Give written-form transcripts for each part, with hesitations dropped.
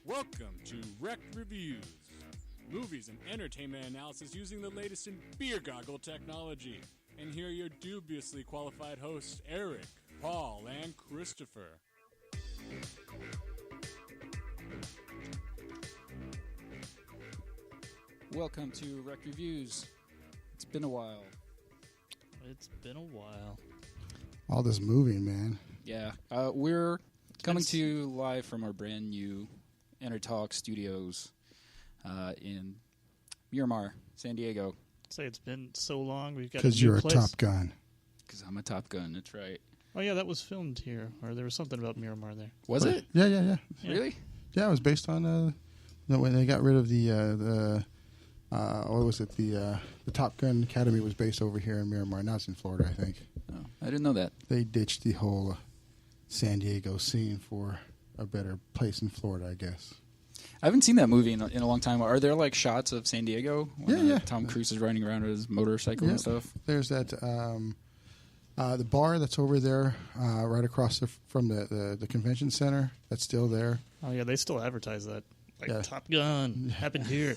Welcome to REKT Reviews, movies and entertainment analysis using the latest in beer goggle technology. And here are your dubiously qualified hosts, Erik, Paul, and Christopher. Welcome to REKT Reviews. It's been a while. It's been a while. All this moving, man. Yeah, we're coming to you live from our brand new EnterTalk Studios in Miramar, San Diego. Say it's been so long. We've got because you're a Top Gun. Because I'm a Top Gun. That's right. Oh yeah, that was filmed here, or there was something about Miramar there. Was it? Yeah. Really? Yeah, it was based on when they got rid of the what was it? The Top Gun Academy was based over here in Miramar. Now it's in Florida, I think. Oh, I didn't know that. They ditched the whole San Diego scene for a better place in Florida, I guess. I haven't seen that movie in a long time. Are there like shots of San Diego? When, Yeah. Tom Cruise is riding around with his motorcycle and stuff. There's that the bar that's over there, right across from the convention center. That's still there. Oh yeah, they still advertise that. Like Yeah. Top Gun happened here.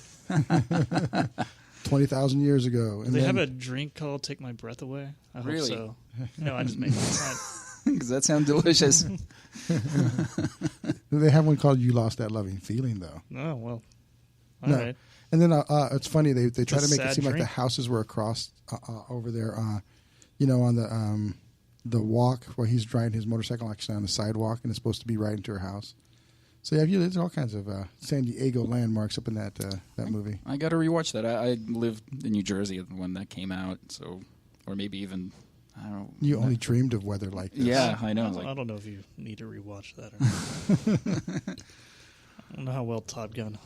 20,000 years ago. Do they have a drink called "Take My Breath Away"? I hope Really? so. No, I just made that. Does that sound delicious? They have one called "You Lost That Loving Feeling," though. Oh well. All No. right. And then it's funny they try to make it sad seem like the drink. houses were across over there, on the walk where he's driving his motorcycle actually on the sidewalk, and it's supposed to be right into her house. So there's all kinds of San Diego landmarks up in that movie. I got to rewatch that. I lived in New Jersey when that came out, so or maybe even I don't know. You only dreamed of weather like this. Yeah, I know. I don't know if you need to rewatch that or not. I don't know how well Top Gun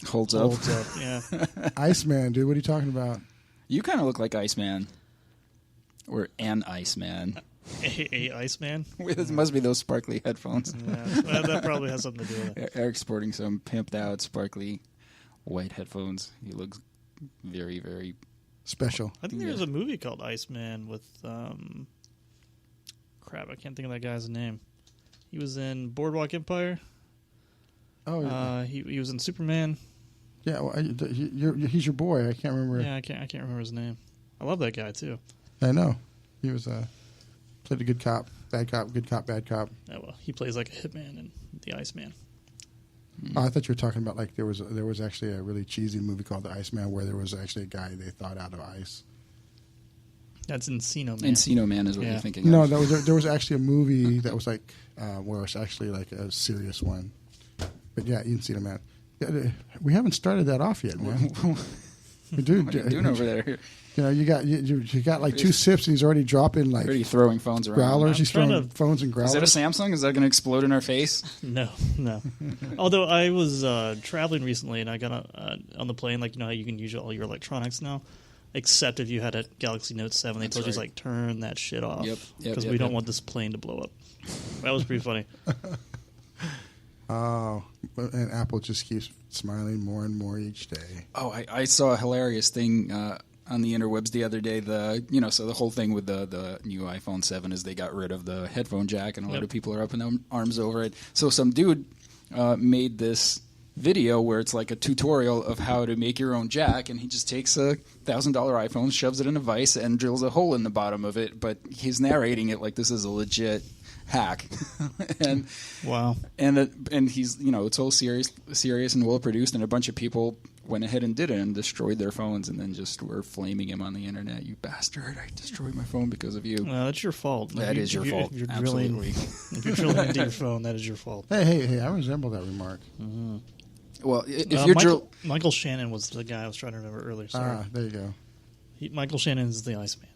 holds up. Yeah. Iceman, dude, what are you talking about? You kind of look like Iceman, or an Iceman. A Iceman? It must be those sparkly headphones. Yeah, well, that probably has something to do with it. Eric's sporting some pimped out, sparkly white headphones. He looks very, very Special. I think there's a movie called Iceman with crap, I can't think of that guy's name. He was in Boardwalk Empire. Oh, yeah. He was in Superman. Yeah, well, he's your boy. I can't remember. Yeah, I can't remember his name. I love that guy too. I know. He was played a good cop, bad cop, good cop, bad cop. Oh, well, he plays like a hitman in The Iceman. Oh, I thought you were talking about like there was actually a really cheesy movie called The Iceman where there was actually a guy they thought out of ice. That's Encino Man. Encino Man is what Yeah. you're thinking No, of. there was actually a movie that was like where it was actually like a serious one. But yeah, Encino Man. Yeah, we haven't started that off yet, man. Dude, What are you doing over there? You know, you got like two sips and he's already dropping like Already throwing phones around. growlers. He's trying throwing to- phones and growlers. Is that a Samsung? Is that going to explode in our face? No. Although I was traveling recently and I got on the plane, like, you know how you can use all your electronics now? Except if you had a Galaxy Note 7, they That's told you, right. like, turn that shit off. Yep, Because we don't want this plane to blow up. That was pretty funny. Oh, and Apple just keeps smiling more and more each day. Oh, I saw a hilarious thing on the interwebs the other day. So the whole thing with the new iPhone 7 is they got rid of the headphone jack, and a lot of people are up in their arms over it. So some dude made this video where it's like a tutorial of how to make your own jack, and he just takes a $1,000 iPhone, shoves it in a vise, and drills a hole in the bottom of it. But he's narrating it like this is a legit hack. And Wow. and he's, it's all serious and well produced, and a bunch of people went ahead and did it and destroyed their phones, and then just were flaming him on the internet. You bastard, I destroyed my phone because of you. Well, that's your fault. That is your fault. If you're Absolutely. if you're drilling into your phone, that is your fault. Hey, I resemble that remark. Well, if you're Michael Shannon was the guy I was trying to remember earlier. Sorry. There you go. Michael Shannon is the Iceman.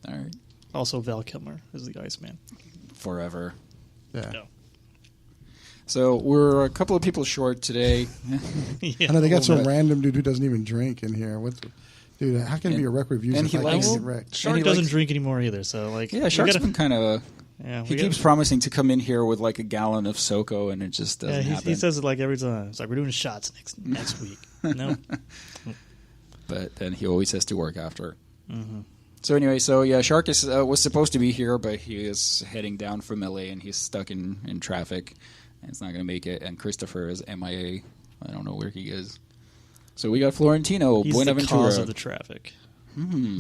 all right, Also, Val Kilmer is the Iceman. forever. Yeah. No. So we're a couple of people short today. Yeah. I know they got some bit. random dude who doesn't even drink in here. Dude, how can it be a rec review and if he I likes- can't get wrecked? Shark And he doesn't likes- drink anymore either, so like Yeah, we Shark's gotta- been kind of. Yeah, He keeps promising to come in here with like a gallon of SoCo, and it just doesn't happen. he says it like every time. It's like we're doing shots next week. No, But then he always has to work after. mm-hmm. So anyway, Shark was supposed to be here, but he is heading down from LA, and he's stuck in traffic. and it's not going to make it. And Christopher is MIA. I don't know where he is. So we got Florentino, He's Buenaventura. the cause of the traffic.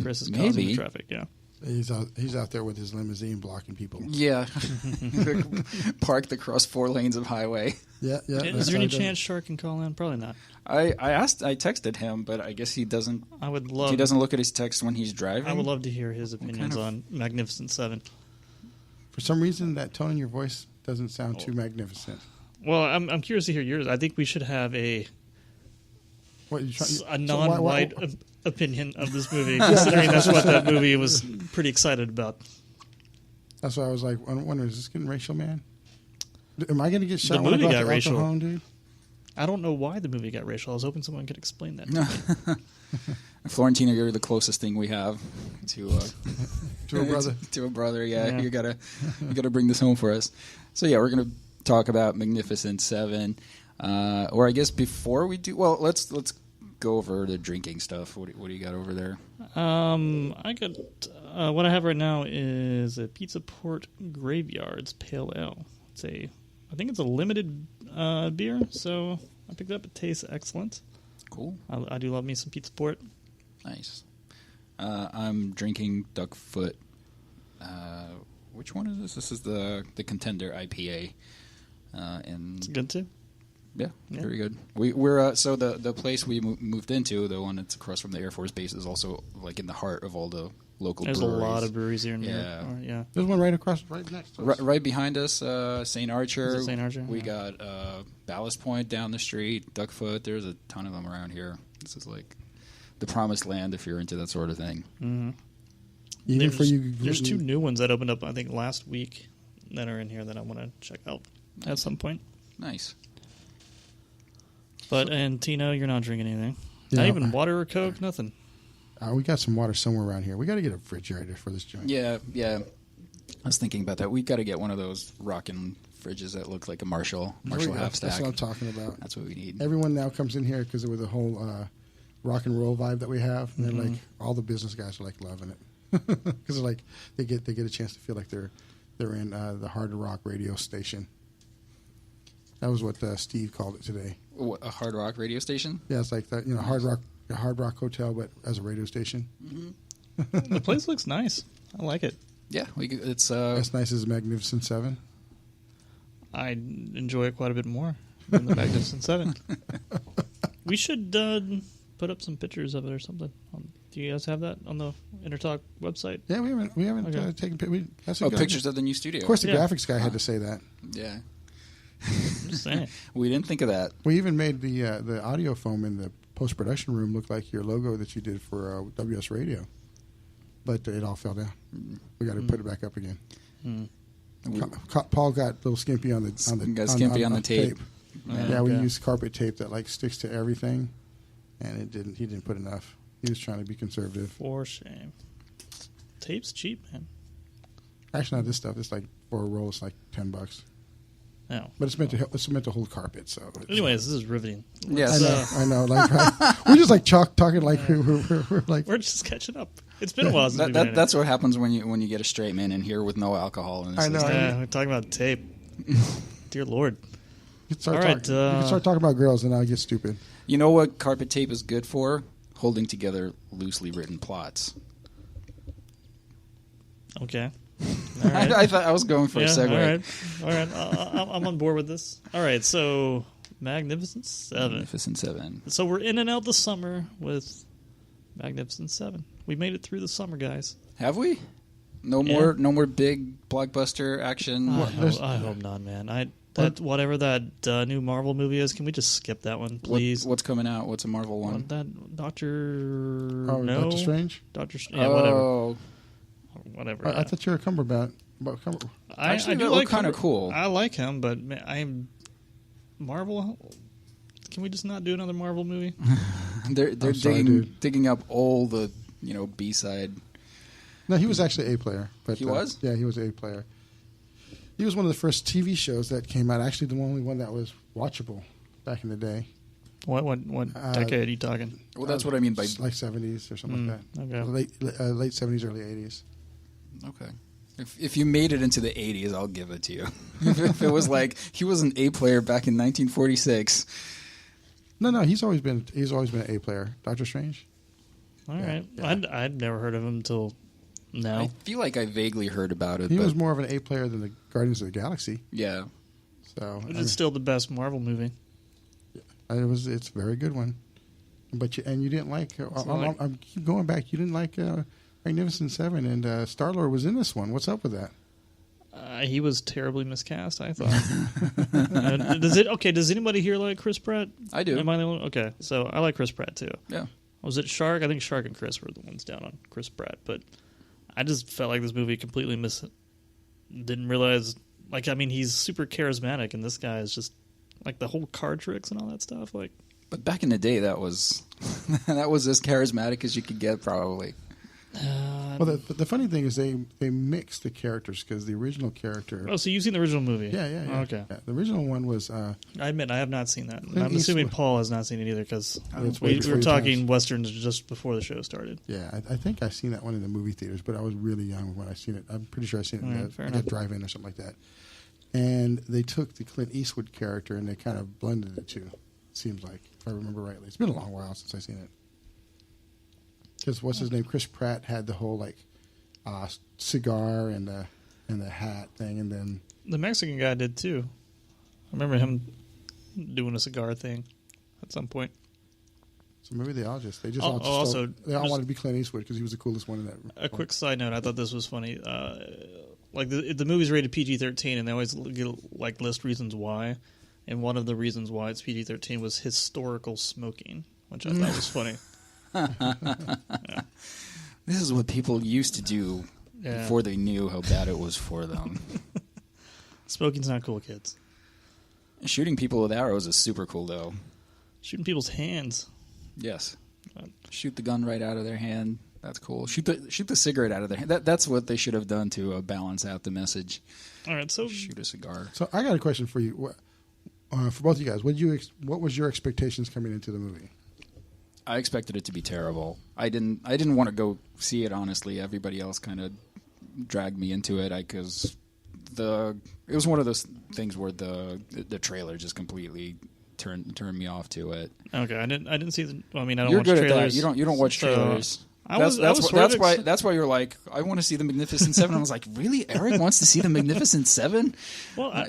Chris is causing the traffic, yeah. He's out there with his limousine blocking people. Yeah. Parked across 4 lanes of highway. Yeah. Is there any chance Shark can call in? Probably not. I texted him, but I guess he doesn't. He doesn't look at his text when he's driving. I would love to hear his opinions on Magnificent Seven. For some reason, that tone in your voice doesn't sound too magnificent. Well, I'm curious to hear yours. I think we should have a non-white opinion of this movie, considering that's what that movie was pretty excited about. That's why I was like, I wonder, is this getting racial, man? Am I going to get shot The when I movie go got out to racial. home, dude? I don't know why the movie got racial. I was hoping someone could explain that to me. Florentino, you're the closest thing we have to To a brother. to a brother. Yeah, Yeah. you gotta bring this home for us. So yeah, we're gonna talk about Magnificent Seven, or I guess before we do, well, let's go over the drinking stuff. What do you got over there? I got what I have right now is a Pizza Port Graveyard's Pale Ale. I think it's a limited beer, so I picked it up. It tastes excellent. Cool. I do love me some Pizza Port. Nice. I'm drinking Duckfoot. Which one is this? This is the Contender IPA. And It's good too. yeah, Yeah. very good. We're so the place we moved into, the one that's across from the Air Force Base, is also like in the heart of all the local There's breweries. a lot of breweries here. Yeah. There's one right next to us. Right behind us, St. Archer. Is it St. Archer? We Yeah. got Ballast Point down the street, Duckfoot. There's a ton of them around here. This is like the promised land if you're into that sort of thing. Mm-hmm. Even for you. There's 2 new ones that opened up, I think, last week that are in here that I want to check out at some point. Nice. But, and Tino, you're not drinking anything. Yeah. Not even water or Coke, nothing. We got some water somewhere around here. We got to get a refrigerator for this joint. Yeah. I was thinking about that. We got to get one of those rockin' fridges that look like a Marshall half stack. That's what I'm talking about. That's what we need. Everyone now comes in here because of the whole rock and roll vibe that we have. And they're like, all the business guys are like loving it because like they get a chance to feel like they're in the hard rock radio station. That was what Steve called it today. A hard rock radio station? Yeah, it's like that, hard rock hotel, but as a radio station. The place looks nice. I like it. Yeah, it's As nice as Magnificent Seven. I enjoy it quite a bit more than the Magnificent Seven. We should put up some pictures of it or something. Do you guys have that on the Intertalk website? Yeah, we haven't Okay. taken that's a good pictures idea. of the new studio. Of course, the Yeah. graphics guy had to say that. Yeah. I'm just saying. We didn't think of that. We even made the audio foam in the post production room look like your logo that you did for WS Radio, but it all fell down. We got to put it back up again. Paul got a little skimpy on the tape. Yeah, we okay. used carpet tape that like sticks to everything, and he didn't put enough. He was trying to be conservative. For shame. Tape's cheap, man. Actually, not this stuff. It's like for a roll, it's like $10. No. But it's meant to hold carpet. So Anyways, this is riveting. Yeah. I know. Like we're just like talking like we're like We're just catching up. It's been a while since we've been in that's what happens when you get a straight man in here with no alcohol in his I know. system. Yeah, we're talking about tape. Dear Lord. you can start All right, talking. You can start talking about girls, and I get stupid. You know what carpet tape is good for? Holding together loosely written plots. Okay. All right. I thought I was going for a segue. All right. I'm on board with this. All right, so Magnificent Seven. Magnificent Seven. So we're in and out the summer with Magnificent Seven. We made it through the summer, guys. Have we? No Yeah. more big blockbuster action. I hope not, man. Whatever that new Marvel movie is, can we just skip that one, please? What's coming out? What's a Marvel one? That Doctor... Oh, no? Doctor Strange. Yeah, whatever. Oh, Whatever. I thought you were a Cumberbatch. Actually, I do that like looked kinda Cumber- cool. I like him, but man, I'm Marvel. Can we just not do another Marvel movie? they're I'm sorry, digging up all the B-side. No, he was actually a player. But He was? Yeah, he was a player. He was one of the first TV shows that came out. Actually, the only one that was watchable back in the day. What decade are you talking? Well, that's what I mean by like 70s or something like that. Okay. Late 70s, early 80s. okay. If you made it into the 80s, I'll give it to you. If it was like he was an A player back in 1946. No, he's always been an A player. Doctor Strange. All right. I'd never heard of him until now. I feel like I vaguely heard about it. He was more of an A player than the Guardians of the Galaxy. Yeah. So It's still the best Marvel movie. It's a very good one. But you didn't like. I'm keep going back. You didn't like Magnificent Seven, and Star-Lord was in this one. What's up with that? He was terribly miscast, I thought. Does anybody here like Chris Pratt? I do. Am I the only one? Okay, so I like Chris Pratt too. Yeah. Was it Shark? I think Shark and Chris were the ones down on Chris Pratt, but I just felt like this movie completely didn't realize. Like, I mean, he's super charismatic, and this guy is just like the whole card tricks and all that stuff. Like, but back in the day, that was that was as charismatic as you could get, probably. Well, the funny thing is they mixed the characters because the original character. Oh, so you've seen the original movie? Yeah. Oh, okay. Yeah, the original one was. I admit I have not seen that. Clint I'm assuming Eastwood. Paul has not seen it either because It's we before were your talking times. westerns just before the show started. Yeah, I think I seen that one in the movie theaters, but I was really young when I seen it. I'm pretty sure I seen it Right, fair at a enough. drive-in or something like that. And they took the Clint Eastwood character and they kind of blended the two. It seems like, if I remember rightly. It's been a long while since I've seen it. Because what's his name? Chris Pratt had the whole like cigar and the hat thing, and then The Mexican guy did too. I remember him doing a cigar thing at some point. so maybe they all Oh, wanted to be Clint Eastwood because he was the coolest one in that. A quick side note: I thought this was funny. Like the movie's rated PG-13, and they always list reasons why. And one of the reasons why it's PG-13 was historical smoking, which I thought was funny. This is what people used to do before they knew how bad it was for them. Smoking's not cool, kids. Shooting people with arrows is super cool, though. Shooting people's hands. Yes. Shoot the gun right out of their hand. That's cool. Shoot the cigarette out of their hand. That's what they should have done to balance out the message. All right, so Shoot a cigar. So I got a question for you. For both of you guys, what was your expectations coming into the movie? I expected it to be terrible. I didn't want to go see it, honestly. Everybody else kind of dragged me into it because it was one of those things where the trailer just completely turned me off to it. okay, I didn't see the. I mean, I don't You're watch good trailers. at that. You don't watch so trailers. That's why you're like, I want to see the Magnificent Seven. I was like, really? Eric wants to see the Magnificent Seven? Well, I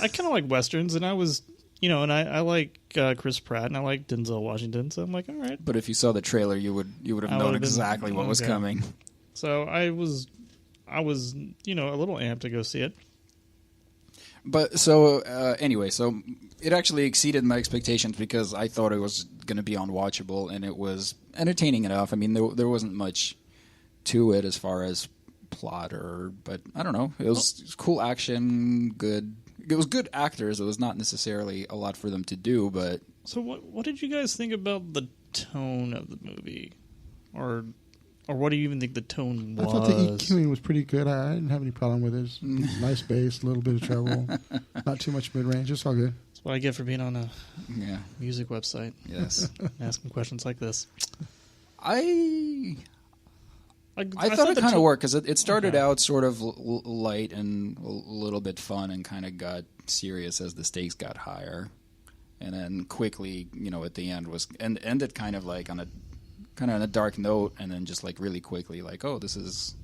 kind of like westerns, and I was, and I like Chris Pratt, and I like Denzel Washington, so I'm like, all right. But if you saw the trailer, you would have I known would've been- exactly what was okay. coming. So I was, a little amped to go see it. But so anyway, so it actually exceeded my expectations because I thought it was going to be unwatchable, and it was entertaining enough. I mean, there wasn't much to it as far as plot but I don't know. It was cool action, good. It was good actors. It was not necessarily a lot for them to do, but So what did you guys think about the tone of the movie, or what do you even think the tone was? I thought the EQing was pretty good. I didn't have any problem with it. It was nice bass, a little bit of treble, not too much mid range. It's all good. That's what I get for being on a yeah, music website, yes. asking questions like this. I I thought it the kind of tone- worked because it started Okay. out sort of light and a little bit fun, and kind of got serious as the stakes got higher, and then quickly, at the end ended kind of like on a dark note, and then just like really quickly, like, oh, this is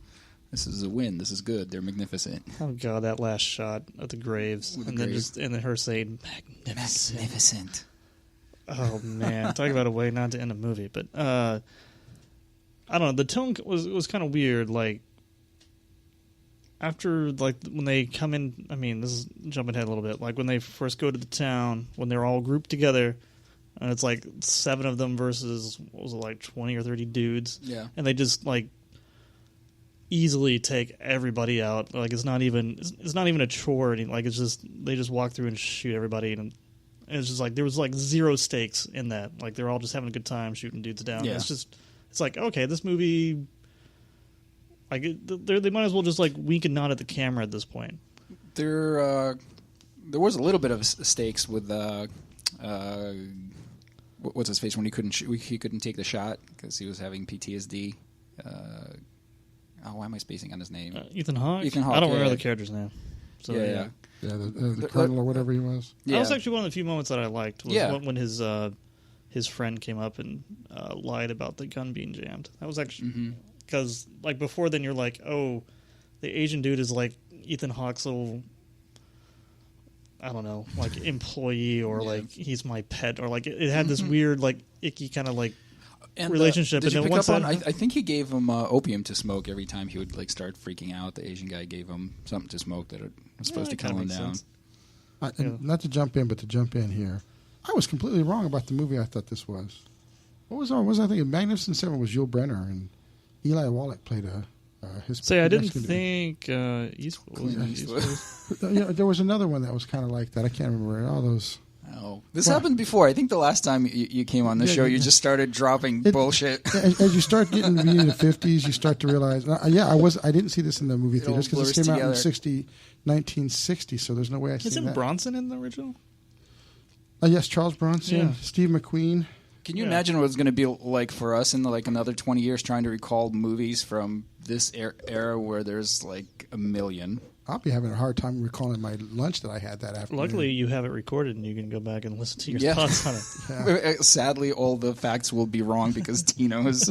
a win. This is good. They're magnificent. Oh god, that last shot of the graves, With the and then graves. and then her saying magnificent. Magnificent. Oh man, talk about a way not to end a movie. But I don't know. The tone was kind of weird. Like after when they come in. I mean, this is jumping ahead a little bit. Like when they first go to the town, when they're all grouped together, and it's like 7 of them versus what was it, like 20 or 30 dudes. Yeah. And they just like easily take everybody out. Like it's not even a chore. Like it's just they just walk through and shoot everybody, and it's just like there was like zero stakes in that. Like they're all just having a good time shooting dudes down. Yeah. It's like, okay, this movie, like they might as well just like wink and nod at the camera at this point. There was a little bit of stakes with what's his face when he couldn't take the shot because he was having PTSD. why am I spacing on his name? Ethan Hawke? Ethan Hawke, I don't yeah. remember the character's name. So, yeah. Yeah, the colonel or whatever he was. That was actually one of the few moments that I liked. Was Yeah. when his friend came up and lied about the gun being jammed. That was actually because like before then you're like, oh, the Asian dude is like Ethan Hawke's little, I don't know, like employee or like he's my pet or like it had this weird like icky kind of like relationship. Did you and then pick once up on? I think he gave him opium to smoke every time he would like start freaking out. The Asian guy gave him something to smoke that was supposed to calm him down. And not to jump in, but to jump in here, I was completely wrong about the movie I thought this was. What was I thinking? Magnificent Seven was Yul Brynner, and Eli Wallach played his. Say, I didn't think Eastwood. There was another one that was kind of like that. I can't remember all those. Oh, this happened before. I think the last time you came on the show, you just started dropping bullshit. As you start getting into the 50s, you start to realize, I didn't see this in the movie theaters because this came out in 1960, so there's no way I seen that. Isn't Bronson in the original? Yes, Charles Bronson, Steve McQueen. Can you imagine what it's going to be like for us in another 20 years trying to recall movies from this era where there's like a million? I'll be having a hard time recalling my lunch that I had that afternoon. Luckily, you have it recorded, and you can go back and listen to your thoughts on it. Yeah. Sadly, all the facts will be wrong because Tino is...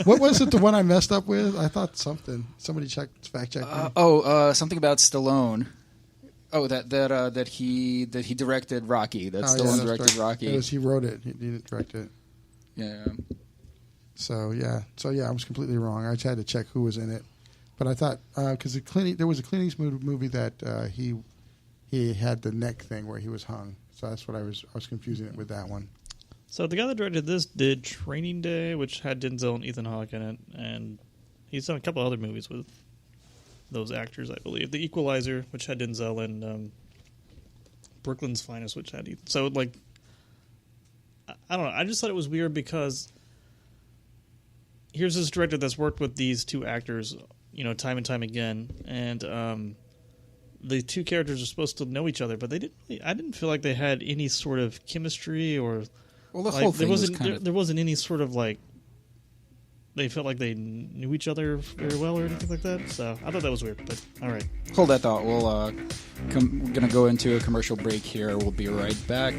What was it, the one I messed up with? I thought somebody fact-checked me. Something about Stallone. Oh, that he directed Rocky. That Stallone directed Rocky. He wrote it. He didn't direct it. Yeah. So I was completely wrong. I just had to check who was in it. But I thought because there was a Clint Eastwood movie that he had the neck thing where he was hung. So that's what I was confusing it with that one. So the guy that directed this did Training Day, which had Denzel and Ethan Hawke in it, and he's done a couple other movies with those actors, I believe. The Equalizer, which had Denzel, and Brooklyn's Finest, which had Ethan. So like, I don't know. I just thought it was weird because here's this director that's worked with these two actors, time and time again, and the two characters are supposed to know each other, but they didn't. I didn't feel like they had any sort of chemistry or. Well, the whole thing there wasn't any sort of like. They felt like they knew each other very well or anything like that. So I thought that was weird. But all right, hold that thought. We're gonna go into a commercial break here. We'll be right back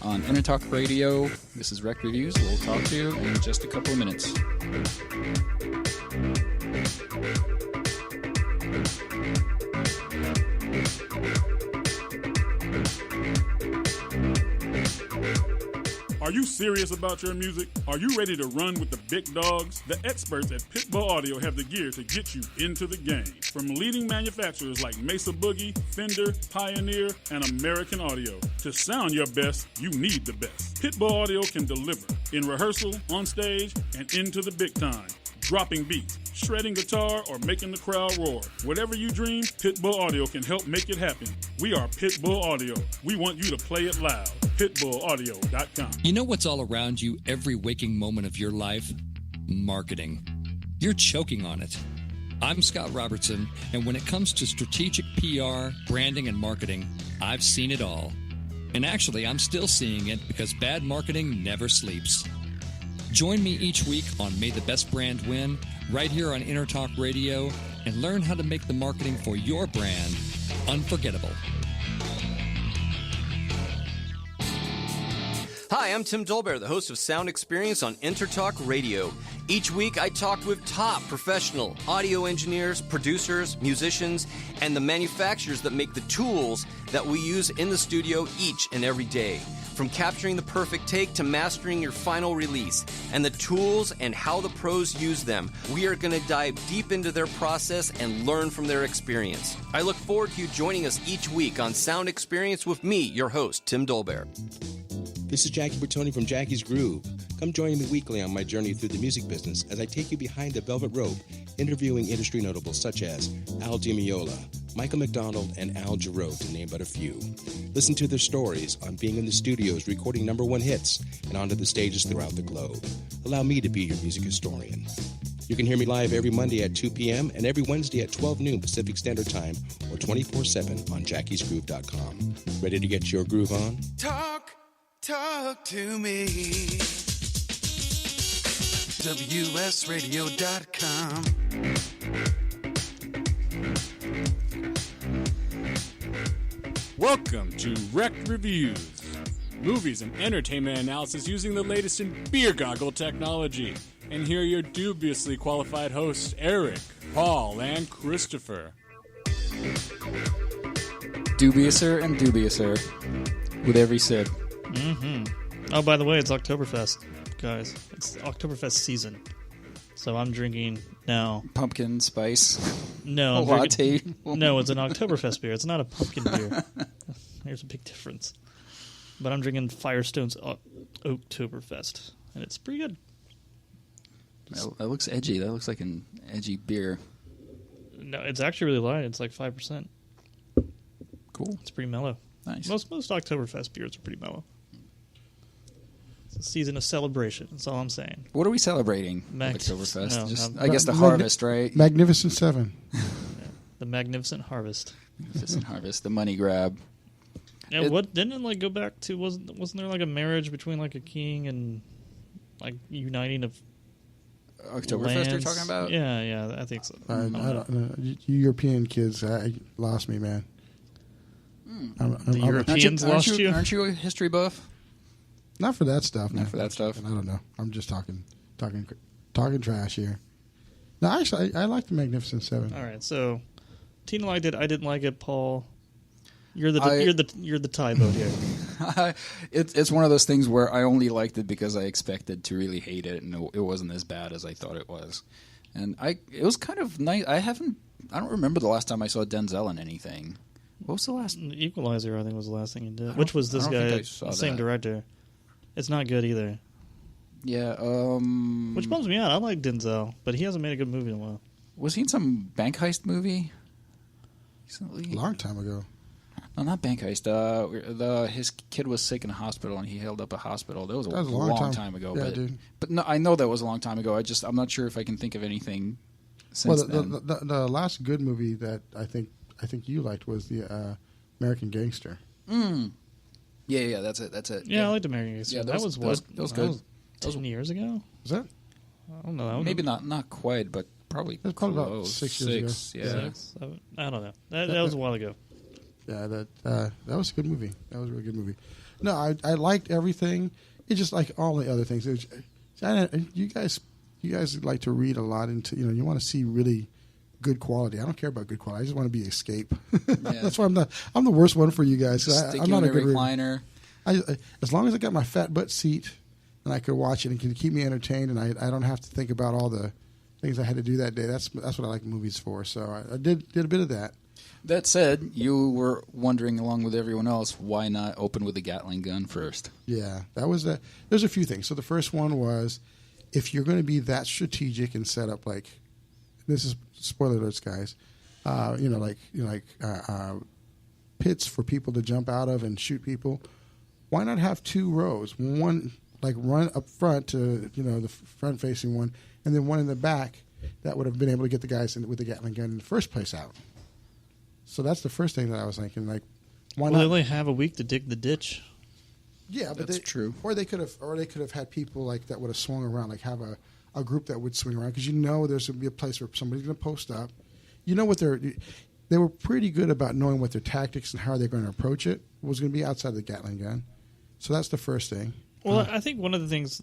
on Intertalk Radio. This is REKT Reviews. We'll talk to you in just a couple of minutes. Are you serious about your music? Are you ready to run with the big dogs? The experts at Pitbull Audio have the gear to get you into the game. From leading manufacturers like Mesa Boogie, Fender, Pioneer, and American Audio. To sound your best, you need the best. Pitbull Audio can deliver in rehearsal, on stage, and into the big time. Dropping beats, shredding guitar, or making the crowd roar. Whatever you dream, Pitbull Audio can help make it happen. We are Pitbull Audio. We want you to play it loud. PitbullAudio.com. You know what's all around you every waking moment of your life? Marketing. You're choking on it. I'm Scott Robertson, and when it comes to strategic PR, branding, and marketing, I've seen it all. And actually, I'm still seeing it because bad marketing never sleeps. Join me each week on May the Best Brand Win, right here on Intertalk Radio, and learn how to make the marketing for your brand unforgettable. Hi, I'm Tim Dolbear, the host of Sound Experience on Intertalk Radio. Each week, I talk with top professional audio engineers, producers, musicians, and the manufacturers that make the tools that we use in the studio each and every day. From capturing the perfect take to mastering your final release, and the tools and how the pros use them, we are going to dive deep into their process and learn from their experience. I look forward to you joining us each week on Sound Experience with me, your host, Tim Dolbear. This is Jackie Bertoni from Jackie's Groove. Come join me weekly on my journey through the music business as I take you behind the velvet rope, interviewing industry notables such as Al Di Meola, Michael McDonald, and Al Jarreau, to name but a few. Listen to their stories on being in the studios recording #1 hits and onto the stages throughout the globe. Allow me to be your music historian. You can hear me live every Monday at 2 p.m. and every Wednesday at 12 noon Pacific Standard Time or 24/7 on jackiesgroove.com. Ready to get your groove on? Talk to me. WSRadio.com. Welcome to REKT Reviews, movies and entertainment analysis using the latest in beer goggle technology. And here are your dubiously qualified hosts, Erik, Paul, and Christopher. Dubiouser and dubiouser with every sip. Oh, by the way, it's Oktoberfest, guys. It's Oktoberfest season. So I'm drinking now. Pumpkin spice. No, I'm latte. No, it's an Oktoberfest beer. It's not a pumpkin beer. There's a big difference. But I'm drinking Firestone's Oktoberfest, and it's pretty good. That looks edgy. That looks like an edgy beer. No, it's actually really light. It's like 5%. Cool. It's pretty mellow. Nice. Most Oktoberfest beers are pretty mellow. It's a season of celebration. That's all I'm saying. What are we celebrating? Oktoberfest. No, I guess the harvest, right? Magnificent Seven. The Magnificent Harvest. Magnificent harvest. The money grab. Yeah, what didn't it like go back to? Wasn't there like a marriage between like a king and like uniting of Oktoberfest lands? you're talking about? Yeah, I think so. I don't know. You European kids lost me, man. The Europeans lost you? Aren't you a history buff? Not for that stuff. Not for that stuff. I don't know. I'm just talking trash here. No, actually, I like the Magnificent Seven. All right, so Tina liked it. I didn't like it. Paul, you're the tie vote here. It's one of those things where I only liked it because I expected to really hate it, and it wasn't as bad as I thought it was. And it was kind of nice. I don't remember the last time I saw Denzel in anything. What was the last? Equalizer, I think, was the last thing he did. Which was this guy, the same director. It's not good either. Yeah. Which bums me out. I like Denzel, but he hasn't made a good movie in a while. Was he in some bank heist movie recently? A long time ago. No, not bank heist. His kid was sick in a hospital, and he held up a hospital. That was a long time ago. Yeah, but, dude. But no, I know that was a long time ago. I'm not sure if I can think of anything since then. The last good movie that I think you liked was the American Gangster. Yeah, that's it. Yeah, I liked American Gangster. Yeah, that was good. That was 10 years ago? Was that? I don't know. Maybe not quite, but probably It was probably about 6 years ago. Yeah. 6, 7, I don't know. That was a while ago. Yeah, that was a good movie. That was a really good movie. No, I liked everything. It's just like all the other things. You guys like to read a lot into, you want to see really good quality. I don't care about good quality. I just want to be escape. Yeah. That's why I'm the worst one for you guys. I'm not a good recliner. As long as I got my fat butt seat and I could watch it and can keep me entertained, and I don't have to think about all the things I had to do that day. That's what I like movies for. So I did a bit of that. That said, you were wondering along with everyone else, why not open with a Gatling gun first? Yeah, that was that. There's a few things. So the first one was, if you're going to be that strategic and set up, like, this is spoiler alerts, guys. Pits for people to jump out of and shoot people. Why not have 2 rows? One like run up front to the front facing one, and then one in the back that would have been able to get the guys with the Gatling gun in the first place out. So that's the first thing that I was thinking. Like, why not? They only have a week to dig the ditch. Yeah, but that's true. Or they could have had people like that would have swung around, like have a group that would swing around, because there's going to be a place where somebody's going to post up. They were pretty good about knowing what their tactics and how they're going to approach it was going to be outside of the Gatling gun. So that's the first thing. Well, I think one of the things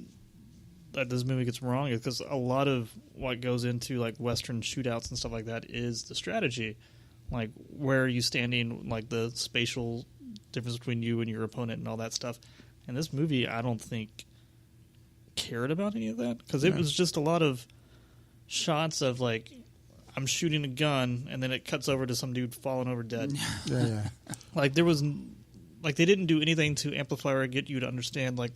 that this movie gets wrong is because a lot of what goes into like Western shootouts and stuff like that is the strategy. Like, where are you standing, like the spatial difference between you and your opponent and all that stuff. And this movie, I don't think, cared about any of that, because it was just a lot of shots of, like, I'm shooting a gun, and then it cuts over to some dude falling over dead. Yeah. Like, there was... Like, they didn't do anything to amplify or get you to understand, like,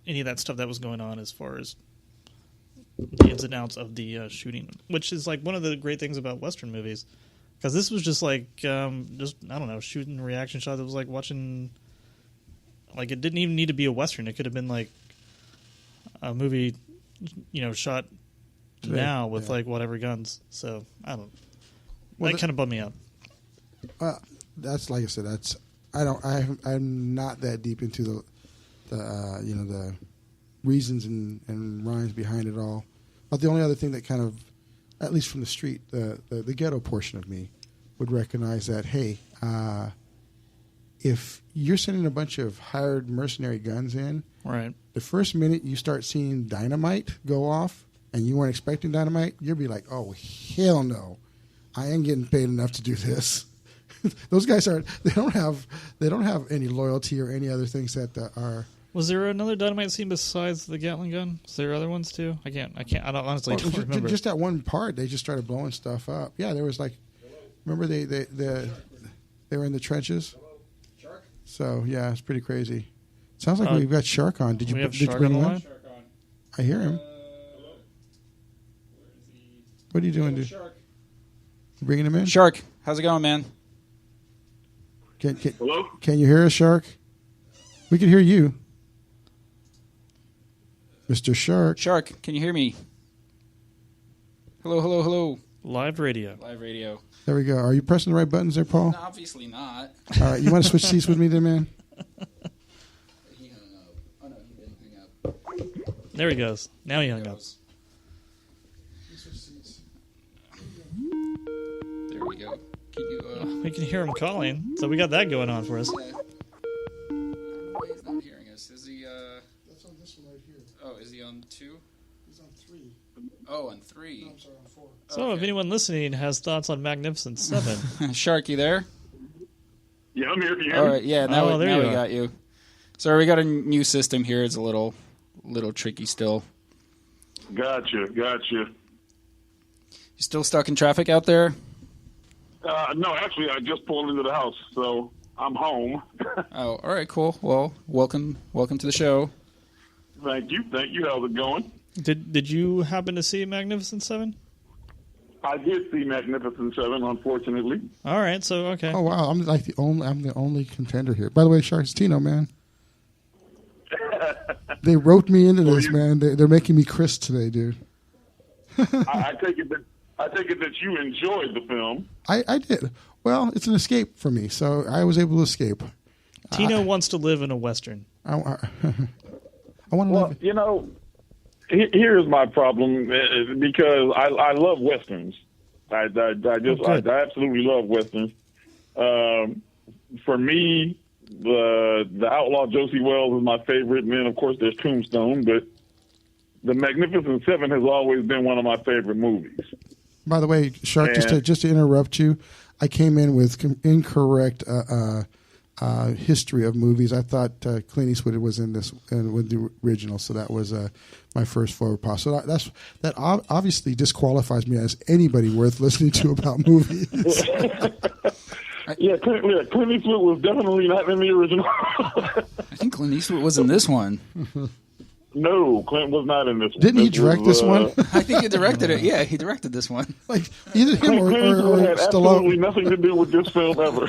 any of that stuff that was going on as far as the ins and outs of the shooting, which is, like, one of the great things about Western movies. Because this was just, like, I don't know, shooting reaction shot that was, like, watching... Like, it didn't even need to be a Western. It could have been, like, a movie, shot now with, like, whatever guns. So, I don't... That kind of bummed me out. That's like I said. I'm not that deep into the reasons and rhymes behind it all. But the only other thing that kind of, at least from the street, the ghetto portion of me would recognize that, hey, if you're sending a bunch of hired mercenary guns in, Right. the first minute you start seeing dynamite go off and you weren't expecting dynamite, you'll be like, oh, hell no. I ain't getting paid enough to do this. Those guys they don't have any loyalty or any other things that are. Was there another dynamite scene besides the Gatling gun? Was there other ones too? I don't honestly don't remember. Just that one part, they just started blowing stuff up. Yeah, there was like, remember they were in the trenches. Shark. So yeah, it's pretty crazy. Sounds like we've got Shark on. Did you bring him on? I hear him. What are you doing, dude? You bringing him in? Shark, how's it going, man? Hello? Can you hear us, Shark? We can hear you. Mr. Shark. Shark, can you hear me? Hello, hello, hello. Live radio. Live radio. There we go. Are you pressing the right buttons there, Paul? No, obviously not. All right, you want to switch seats with me then, man? He hung up. Oh, no, he didn't hang up. There he goes. Now he hung up. There we go. Can you, we can hear him calling, so we got that going on for us. I don't know why he's not hearing us. Is he, That's on this one right here. Oh, is he on 2? He's on 3. Oh, on 3. No, I'm sorry, on 4. So if anyone listening has thoughts on Magnificent 7. Shark, you there? Yeah, I'm here. Can you hear All me? right, yeah, now we you got you. Sorry, we got a new system here. It's a little tricky still. Gotcha. You still stuck in traffic out there? No, actually, I just pulled into the house, so I'm home. Oh, all right, cool. Well, welcome to the show. Thank you. How's it going? Did you happen to see Magnificent 7? I did see Magnificent 7, unfortunately. All right, so okay. Oh wow, I'm the only contender here. By the way, Shark's Tino, man. They roped me into this, man. They're making me Chris today, dude. I take it that you enjoyed the film. I did. Well, it's an escape for me, so I was able to escape. Tino wants to live in a Western. I want to live. You know, here's my problem, because I love Westerns. I absolutely love Westerns. For me, the Outlaw Josie Wells is my favorite, and then, of course, there's Tombstone, but The Magnificent Seven has always been one of my favorite movies. By the way, Shark, just to interrupt you, I came in with incorrect history of movies. I thought Clint Eastwood was in this with the original, so that was my first faux pas. So that obviously disqualifies me as anybody worth listening to about movies. Yeah, Clint Eastwood was definitely not in the original. I think Clint Eastwood was in this one. No, Clint was not in this one. Didn't he direct this one? I think he directed it. Yeah, he directed this one. Like either him or had absolutely Stallone. nothing to do with this film ever.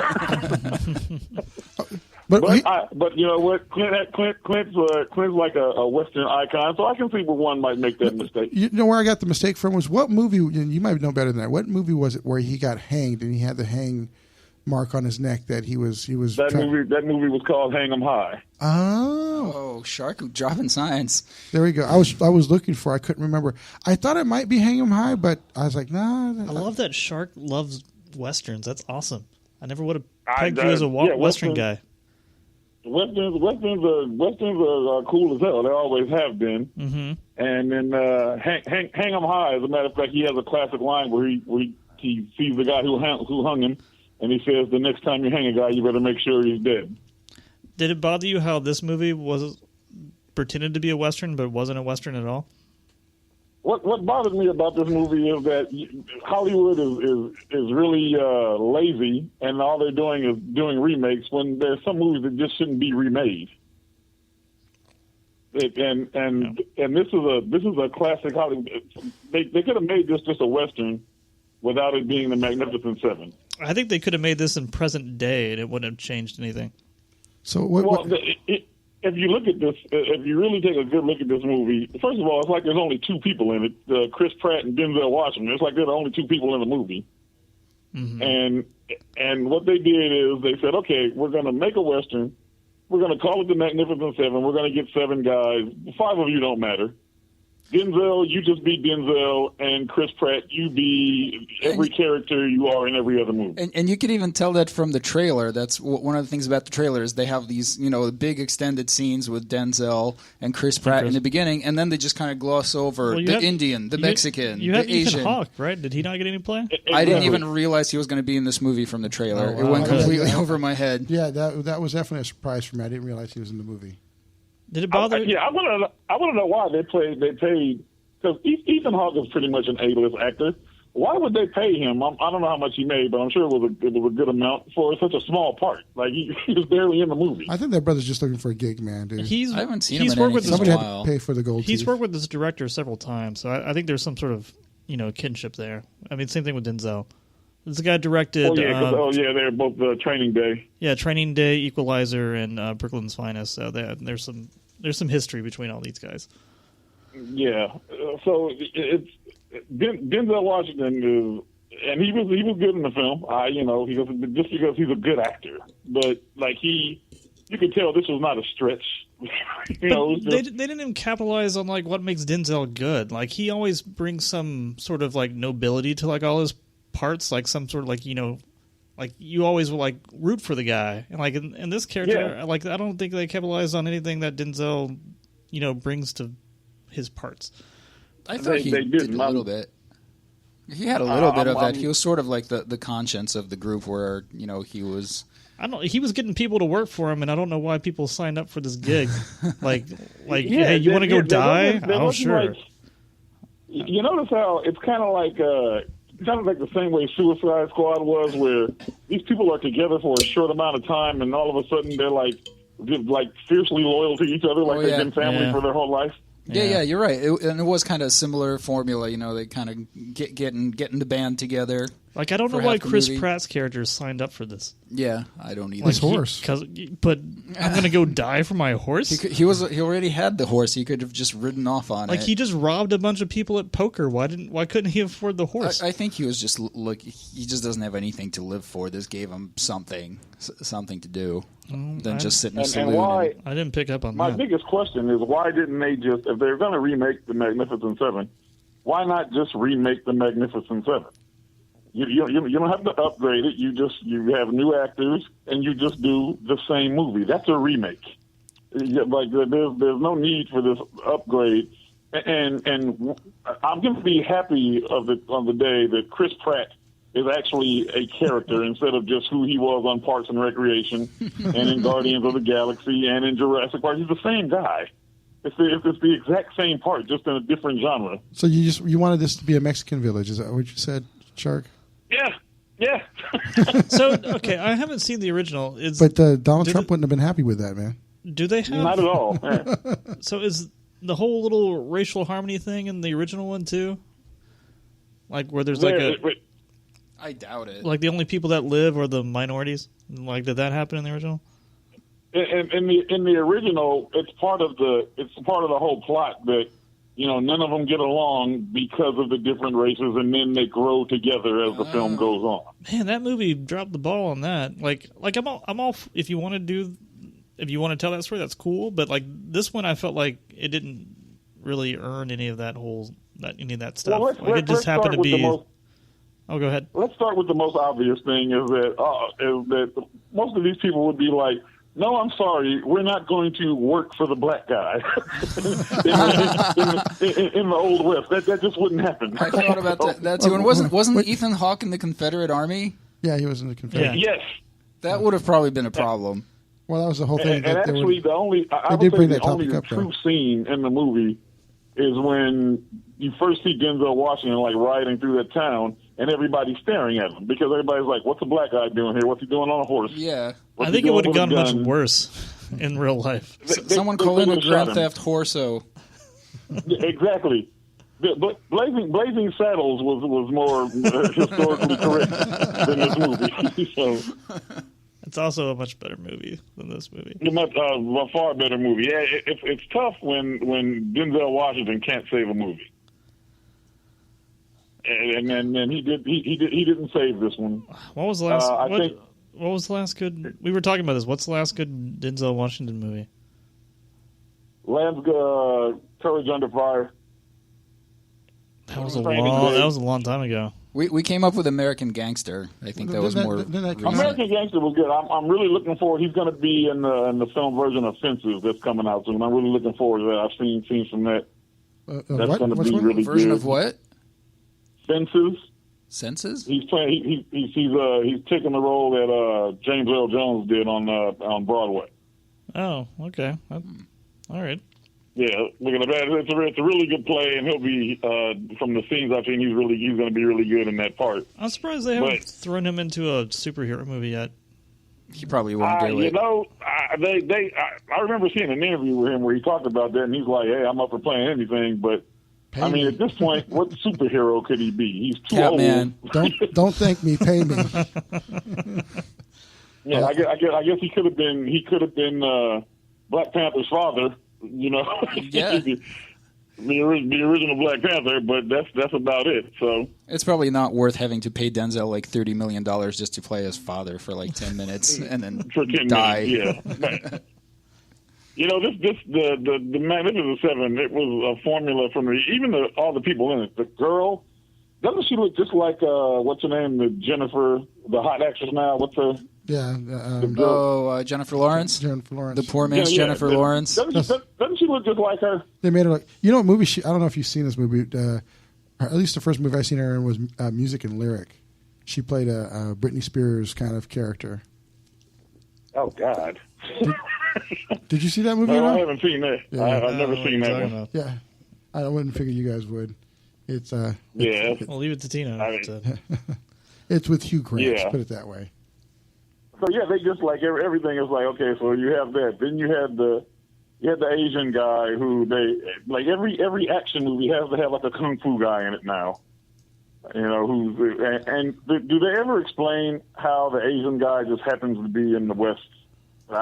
But you know what? Clint's like a Western icon, so I can see where one might make that mistake. You know where I got the mistake from was what movie? You might know better than that. What movie was it where he got hanged and he had the hang mark on his neck that he was that movie was called Hang 'Em High. Oh, Shark dropping science. There we go. I was looking for. I couldn't remember. I thought it might be Hang 'Em High, but I was like, nah. I love that Shark loves Westerns. That's awesome. I never would have pegged you as a Western guy. Westerns are cool as hell. They always have been. Mm-hmm. And then Hang 'Em High. As a matter of fact, he has a classic line where he sees the guy who hung him. And he says, the next time you hang a guy, you better make sure he's dead. Did it bother you how this movie was pretended to be a Western, but wasn't a Western at all? What bothered me about this movie is that Hollywood is really lazy, and all they're doing is doing remakes when there's some movies that just shouldn't be remade. And this is a classic Hollywood. They could have made this just a Western without it being the Magnificent Seven. I think they could have made this in present day, and it wouldn't have changed anything. So if you look at this, if you really take a good look at this movie, first of all, it's like there's only two people in it: Chris Pratt and Denzel Washington. It's like they're the only two people in the movie. Mm-hmm. And what they did is they said, okay, we're going to make a Western. We're going to call it the Magnificent Seven. We're going to get 7 guys. 5 of you don't matter. Denzel, you just be Denzel, and Chris Pratt, you be every character you are in every other movie. And you could even tell that from the trailer. That's one of the things about the trailer is they have these, big extended scenes with Denzel and Chris Pratt in the beginning, and then they just kind of gloss over Indian, the Mexican, you the had Asian. Ethan Hawke, right? Did he not get any play? I didn't even realize he was going to be in this movie from the trailer. It went completely over my head. Yeah, that was definitely a surprise for me. I didn't realize he was in the movie. Did it bother? I want to know why they paid because Ethan Hawke is pretty much an A-list actor. Why would they pay him? I don't know how much he made, but I'm sure it was a good amount for such a small part. Like he was barely in the movie. I think that brother's just looking for a gig, man, dude. I haven't seen him in worked with Somebody a had while. to pay for the gold He's teeth. worked with this director several times, so I think there's some sort of kinship there. I mean, same thing with Denzel. This guy directed. They're both Training Day. Yeah, Training Day, Equalizer, and Brooklyn's Finest. So there's some history between all these guys. Yeah, so it's Denzel Washington is, and he was good in the film. Just because he's a good actor, but you could tell this was not a stretch. They didn't even capitalize on what makes Denzel good. Like he always brings some sort of nobility to all his parts, some sort of you always will root for the guy, and in this character, I don't think they capitalized on anything that Denzel, brings to his parts. I thought he did a little bit. He had a little bit of that. He was sort of like the conscience of the group, where he was. He was getting people to work for him, and I don't know why people signed up for this gig. Hey, you want to go die? Oh, sure. You notice how it's kind of like the same way Suicide Squad was, where these people are together for a short amount of time, and all of a sudden they're fiercely loyal to each other, they've been family for their whole life. Yeah, you're right. It was kind of a similar formula. They kind of getting the band together. I don't know why Chris Pratt's character signed up for this. Yeah, I don't either. His horse. But I'm going to go die for my horse? He already had the horse. He could have just ridden off on it. He just robbed a bunch of people at poker. Why couldn't he afford the horse? I think he was just he just doesn't have anything to live for. This gave him something to do than just sit in a saloon. And why? I didn't pick up on my that. My biggest question is, why didn't they just, if they're going to remake The Magnificent Seven, why not just remake The Magnificent Seven? You don't have to upgrade it. You have new actors and you just do the same movie. That's a remake. There's no need for this upgrade. And I'm going to be happy on the day that Chris Pratt is actually a character instead of just who he was on Parks and Recreation and in Guardians of the Galaxy and in Jurassic Park. He's the same guy. It's the exact same part, just in a different genre. So you wanted this to be a Mexican village? Is that what you said, Shark? Yeah. So, okay, I haven't seen the original. But Donald Trump wouldn't have been happy with that, man. Do they have... Not at all. So is the whole little racial harmony thing in the original one, too? Where there's I doubt it. The only people that live are the minorities? Did that happen in the original? In the original, it's part of the whole plot that none of them get along because of the different races, and then they grow together as the film goes on. Man, that movie dropped the ball on that. I'm all if you want to tell that story, that's cool. But this one, I felt like it didn't really earn any of that stuff. Well, it just happened to be. Go ahead. Let's start with the most obvious thing: is that most of these people would be like, no, I'm sorry, we're not going to work for the black guy in the Old West. That just wouldn't happen. I thought about that too. And wasn't Ethan Hawke in the Confederate Army? Yeah, he was in the Confederate. Yeah. Yes. That would have probably been a problem. Well, that was the whole thing. And actually, the only true scene in the movie is when you first see Denzel Washington riding through that town, and everybody's staring at him because everybody's like, "What's the black guy doing here? What's he doing on a horse?" Yeah, I think it would have gone much worse in real life. Someone call in a Grand Theft Horso. Exactly. But Blazing Saddles was more historically correct than this movie. So. It's also a much better movie than this movie. A far better movie. Yeah, it's tough when Denzel Washington can't save a movie, and he didn't save this one. What was the last? What was the last good? We were talking about this. What's the last good Denzel Washington movie? Courage Under Fire. That was a long time ago. We came up with American Gangster. I think that was more. American Gangster was good. I'm really looking forward. He's going to be in the film version of Fences that's coming out soon. I'm really looking forward to that. I've seen from that. That's going to be really good. Version of what? Fences. Senses? He's playing. He's taking the role that James Earl Jones did on Broadway. Oh, okay. All right. Yeah, look at that. It's a really good play, and he'll be from the scenes I've seen. He's going to be really good in that part. I'm surprised they haven't thrown him into a superhero movie yet. He probably won't do it. You know, I remember seeing an interview with him where he talked about that, and he's like, "Hey, I'm up for playing anything." But I mean, at this point, what superhero could he be? He's too Catman. old. Don't thank me. Pay me. Yeah, I guess he could have been Black Panther's father. You know, yeah, the original Black Panther, but that's about it. So it's probably not worth having to pay Denzel like $30 million just to play his father for like 10 minutes and then die. Minutes, yeah. You know, the Magnificent Seven. It was a formula from all the people in it. The girl, doesn't she look just like what's her name? The hot actress now. What's her? Yeah. Jennifer Lawrence. Jennifer Lawrence. The poor man's Jennifer Lawrence. Doesn't she look just like her? They made her like. You know what movie? I don't know if you've seen this movie. At least the first movie I seen her in was Music and Lyric. She played a Britney Spears kind of character. Oh God. Did you see that movie? No, I haven't seen that. Yeah. I've never seen that one. Yeah, I wouldn't figure you guys would. It's We'll leave it to Tina. It's with Hugh Grant. Yeah. Put it that way. So yeah, they just like everything is like, okay, so you have that. Then you had the Asian guy who they like every action movie has to have like a kung fu guy in it now. You know, do they ever explain how the Asian guy just happens to be in the West? He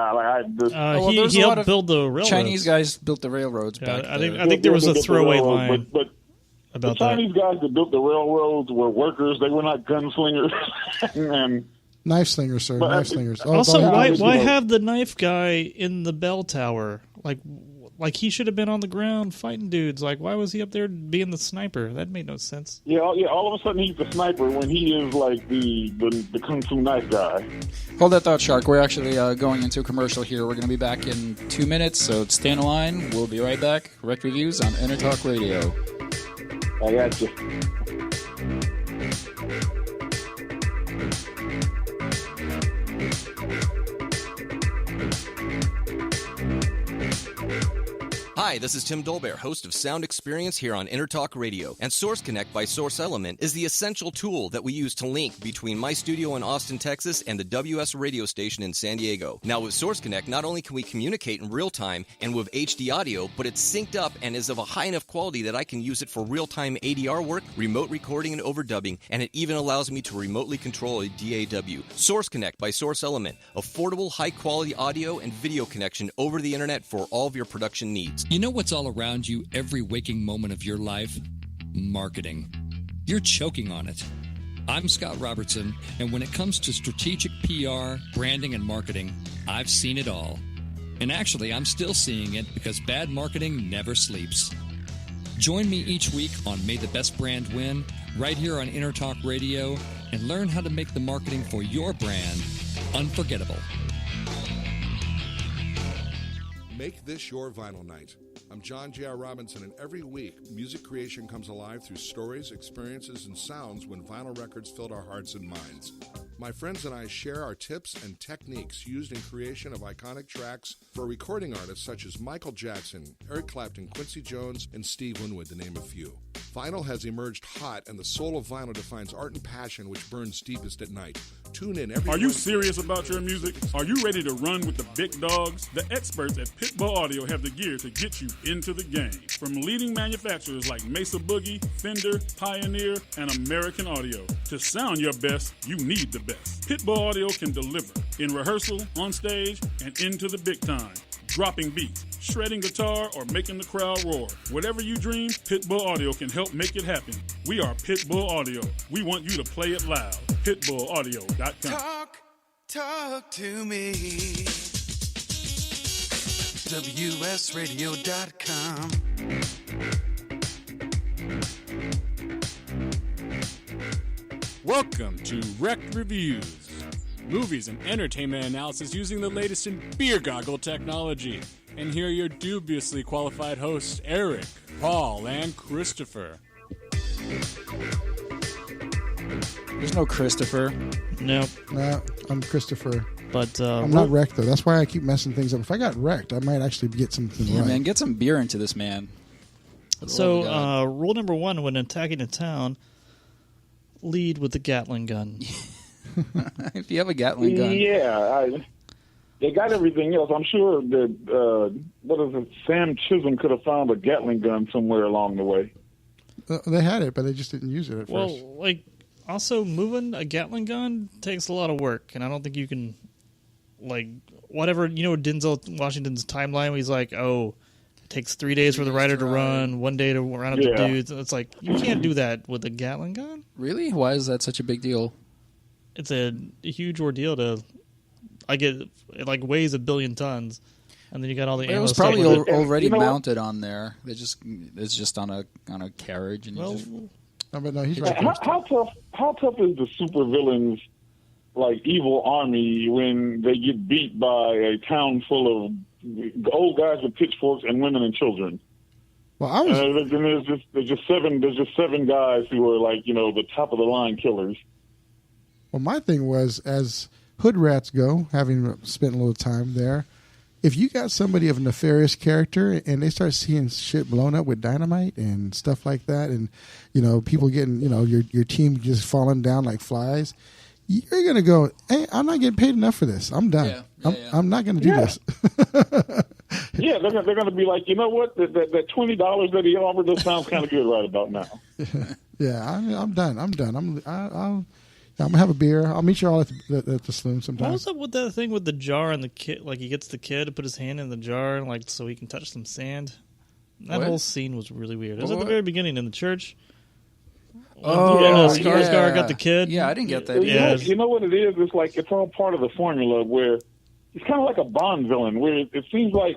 helped build the railroads. Chinese guys built the railroads back I think there was a throwaway line but about the Chinese guys that built the railroads were workers. They were not gunslingers. and Knife slingers, sir. Knife slingers. Also, why have the knife guy in the bell tower? Like he should have been on the ground fighting dudes. Like, why was he up there being the sniper? That made no sense. Yeah. All of a sudden, he's the sniper when he is like the kung fu knife guy. Hold that thought, Shark. We're actually going into a commercial here. We're going to be back in 2 minutes, so stay on the line. We'll be right back. REKT Reviews on Intertalk Radio. I got you. Hi, this is Tim Dolbear, host of Sound Experience here on Intertalk Radio. And Source Connect by Source Element is the essential tool that we use to link between my studio in Austin, Texas and the WS radio station in San Diego. Now with Source Connect, not only can we communicate in real time and with HD audio, but it's synced up and is of a high enough quality that I can use it for real-time ADR work, remote recording and overdubbing, and it even allows me to remotely control a DAW. Source Connect by Source Element. Affordable, high-quality audio and video connection over the internet for all of your production needs. You know what's all around you every waking moment of your life? Marketing. You're choking on it. I'm Scott Robertson, and when it comes to strategic PR, branding, and marketing, I've seen it all. And actually, I'm still seeing it because bad marketing never sleeps. Join me each week on May the Best Brand Win, right here on Intertalk Radio, and learn how to make the marketing for your brand unforgettable. Make this your vinyl night. I'm John J.R. Robinson, and every week, music creation comes alive through stories, experiences, and sounds when vinyl records filled our hearts and minds. My friends and I share our tips and techniques used in creation of iconic tracks for recording artists such as Michael Jackson, Eric Clapton, Quincy Jones, and Steve Winwood, to name a few. Vinyl has emerged hot, and the soul of vinyl defines art and passion which burns deepest at night. Tune in every Are you serious about your music? Are you ready to run with the big dogs? The experts at Pitbull Audio have the gear to get you into the game. From leading manufacturers like Mesa Boogie, Fender, Pioneer, and American Audio. To sound your best, you need the best. Pitbull Audio can deliver in rehearsal, on stage, and into the big time. Dropping beats, shredding guitar, or making the crowd roar. Whatever you dream, Pitbull Audio can help make it happen. We are Pitbull Audio. We want you to play it loud. PitbullAudio.com. Talk to me. WSRadio.com. Welcome to REKT Reviews, movies and entertainment analysis using the latest in beer goggle technology. And here are your dubiously qualified hosts, Erik, Paul, and Christopher. There's no Christopher. Nope. No, I'm Christopher. But I'm not REKT, though. That's why I keep messing things up. If I got REKT, I might actually get something Yeah, right. man, get some beer into this, man. So, rule number 1 when attacking a town, lead with the Gatling gun. If you have a Gatling gun. Yeah, they got everything else. I'm sure that, Sam Chisholm could have found a Gatling gun somewhere along the way. They had it, but they just didn't use it at first. Well, also moving a Gatling gun takes a lot of work, and I don't think you can, whatever, Denzel Washington's timeline where he's like, it takes 3 days for the writer to run, 1 day to round up the dudes. It's like, you can't do that with a Gatling gun. Really? Why is that such a big deal? It's a huge ordeal to, it weighs 1 billion tons. And then you got all the ammo. It was probably already mounted on there. It's just on a carriage. And he's right. How tough is the supervillains evil army when they get beat by a town full of old guys with pitchforks and women and children? Well, there's just seven guys who are the top of the line killers. Well, my thing was, as hood rats go, having spent a little time there, if you got somebody of a nefarious character and they start seeing shit blown up with dynamite and stuff like that, and people getting your team just falling down like flies, you're gonna go, hey, I'm not getting paid enough for this. I'm done. I'm not gonna do this. Yeah, they're gonna be like, you know what? That $20 that he offered us sounds kind of good right about now. Yeah, I'm done. I'm gonna have a beer. I'll meet you all at the saloon sometime. What was up with that thing with the jar and the kid? He gets the kid to put his hand in the jar, so he can touch some sand. That whole scene was really weird. It was at the very beginning in the church. Skarsgård got the kid. Yeah, I didn't get that. You know what it is? It's all part of the formula where it's kind of like a Bond villain, where it seems like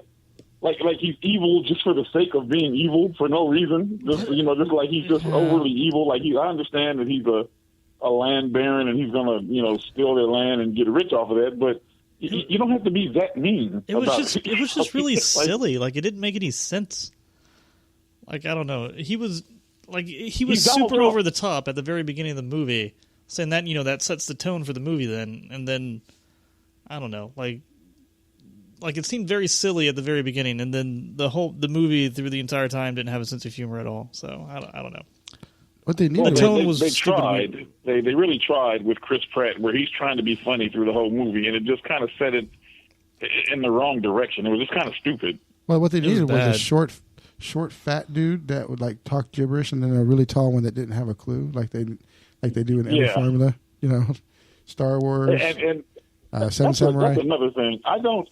he's evil just for the sake of being evil for no reason. Just like he's just overly evil. I understand that he's a land baron and he's gonna steal their land and get rich off of that, but you don't have to be that mean. It was just really silly. It didn't make any sense. I don't know. He was super over the top at the very beginning of the movie, saying that that sets the tone for the movie. Then I don't know. It seemed very silly at the very beginning, and then the movie through the entire time didn't have a sense of humor at all. So I don't know. What they need. They tried. They really tried with Chris Pratt, where he's trying to be funny through the whole movie, and it just kind of set it in the wrong direction. It was just kind of stupid. Well, what they needed was a short, fat dude that would talk gibberish, and then a really tall one that didn't have a clue, like they do in every formula. Star Wars and Seven Samurai. That's another thing. I don't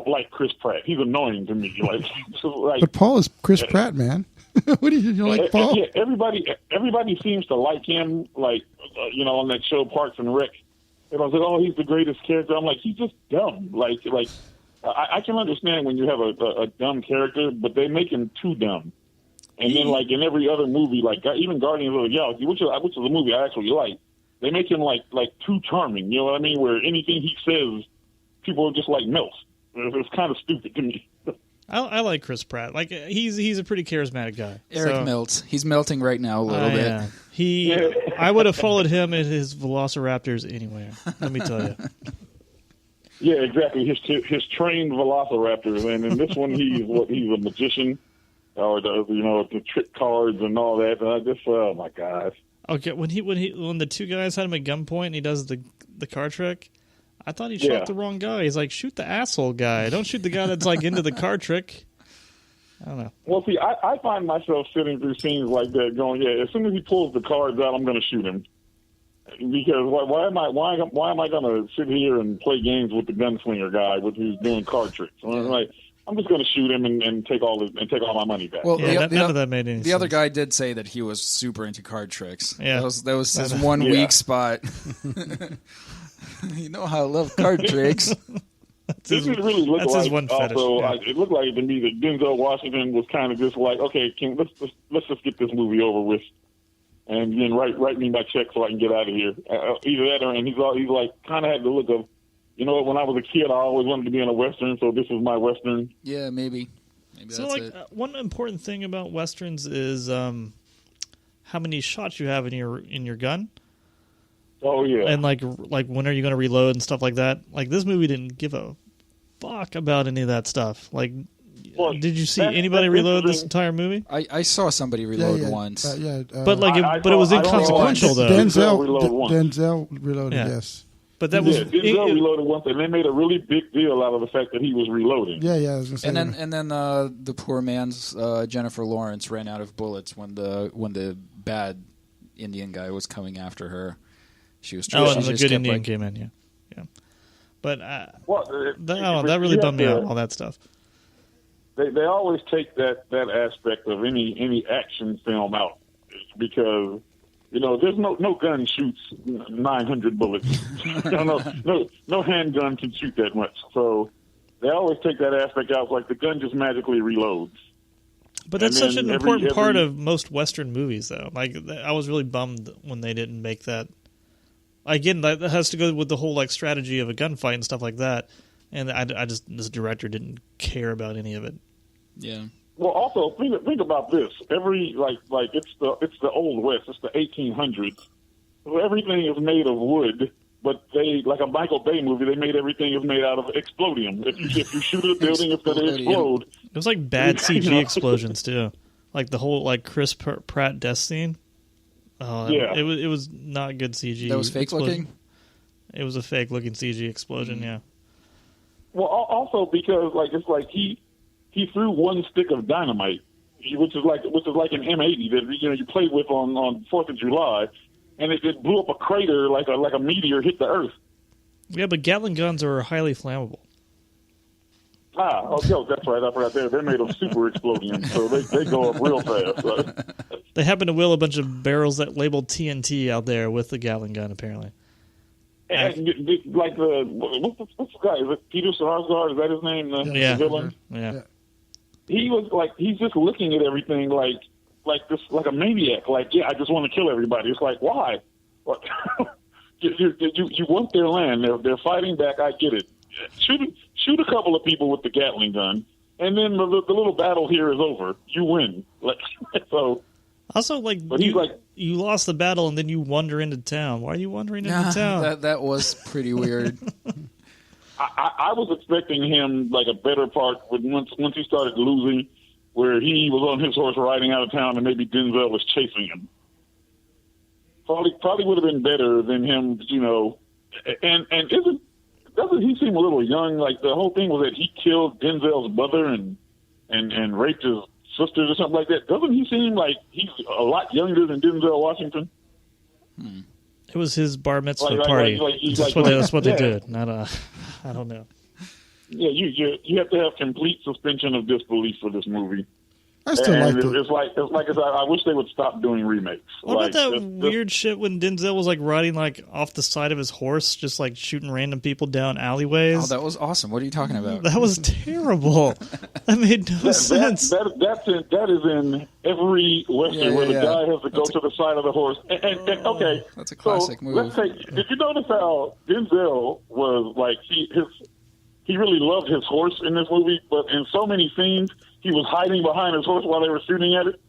like Chris Pratt. He's annoying to me. But Paul is Chris Pratt, man. What do you like, Paul? Yeah, everybody seems to like him, on that show Parks and Rec. And I was like, oh, he's the greatest character. I'm like, he's just dumb. I can understand when you have a dumb character, but they make him too dumb. And then, in every other movie, even Guardians of the Galaxy, which is a movie I actually like, they make him too charming. You know what I mean? Where anything he says, people are just melt. It's kind of stupid to me. I like Chris Pratt. He's a pretty charismatic guy. Erik melts. He's melting right now a little bit. Yeah. I would have followed him in his Velociraptors anywhere. Let me tell you. Yeah, exactly. His trained Velociraptors, and in this one, he's a magician, or the trick cards and all that. And I just, oh my gosh. Okay, when the two guys had him at gunpoint and he does the card trick, I thought he shot the wrong guy. He's like, shoot the asshole guy. Don't shoot the guy that's into the card trick. I don't know. Well, see, I find myself sitting through scenes like that going, as soon as he pulls the cards out, I'm going to shoot him. Because why am I going to sit here and play games with the gunslinger guy who's doing card tricks? I'm just going to shoot him and take all my money back. Well, none of that made any sense. The other guy did say that he was super into card tricks. Yeah, that was his one weak spot. You know how I love card tricks. It really looked like one fetish. It looked like to me that Denzel Washington was kind of just like, okay, let's just get this movie over with. and then write me my check so I can get out of here. Either that, or and he's like kind of had the look of, you know, when I was a kid, I always wanted to be in a Western, so this is my Western. Yeah, maybe so, that's like, it. one important thing about Westerns is how many shots you have in your gun. Oh, yeah. And, like when are you going to reload and stuff like that? Like, this movie didn't give a fuck about any of that stuff. Like, did you see anybody reload this entire movie? I saw somebody reload once. But it was inconsequential, though. Denzel reloaded, yes. But that was Denzel reloaded once, and they made a really big deal out of the fact that he was reloading. Yeah. I was gonna say and then the poor man's Jennifer Lawrence ran out of bullets when the bad Indian guy was coming after her. She was trying. and the good Indian came in, yeah. But that really bummed me out. All that stuff. They always take that aspect of any action film out because, you know, there's no gun shoots 900 bullets. no handgun can shoot that much. So they always take that aspect out. Like the gun just magically reloads. But that's such an important part of most Western movies, though. Like, I was really bummed when they didn't make that. Again, that has to go with the whole like strategy of a gunfight and stuff like that. And this director didn't care about any of it. Yeah. Well, also think about this. Every like it's the Old West. It's the 1800s. So everything is made of wood. But they, like a Michael Bay movie, they made everything is made out of explodium. If you shoot at a building, it's going to explode. It was like bad CG explosions too, like the whole like Chris Pratt death scene. Yeah, it was not good CG. That was fake looking. It was a fake looking CG explosion. Yeah. Well, also because like it's like he threw one stick of dynamite, which is like an M80 that you played with on 4th of July. And it blew up a crater like a meteor hit the Earth. Yeah, but Gatling guns are highly flammable. That's right. Up right there, they're made of super explodium, so they go up real fast. Right? They happen to wheel a bunch of barrels that labeled TNT out there with the Gatling gun, apparently. And like what's the guy? Is it Peter Sarsgaard? Is that his name? The villain. Yeah. He was like he's just looking at everything like a maniac. Like, I just want to kill everybody. It's like, why? What? you want their land. They're fighting back. I get it. Shoot a couple of people with the Gatling gun, and then the little battle here is over. You win. Like so. Also, like, you lost the battle and then you wander into town. Why are you wandering into town? That was pretty weird. I was expecting him like a better part once he started losing, where he was on his horse riding out of town and maybe Denzel was chasing him. Probably would have been better than him, you know. And doesn't he seem a little young? Like the whole thing was that he killed Denzel's mother and raped his sisters or something like that. Doesn't he seem like he's a lot younger than Denzel Washington? It was his bar mitzvah party. That's what they did. Not I don't know. Yeah, you have to have complete suspension of disbelief for this movie. I still like it. It's like I wish they would stop doing remakes. What about that weird shit when Denzel was like riding like off the side of his horse, just like shooting random people down alleyways? Oh, that was awesome. What are you talking about? That was terrible. That made no sense. That is in every Western where the guy has to go to the side of the horse. And okay, that's a classic move. Let's say, did you notice how Denzel was like he really loved his horse in this movie, but in so many scenes, he was hiding behind his horse while they were shooting at it.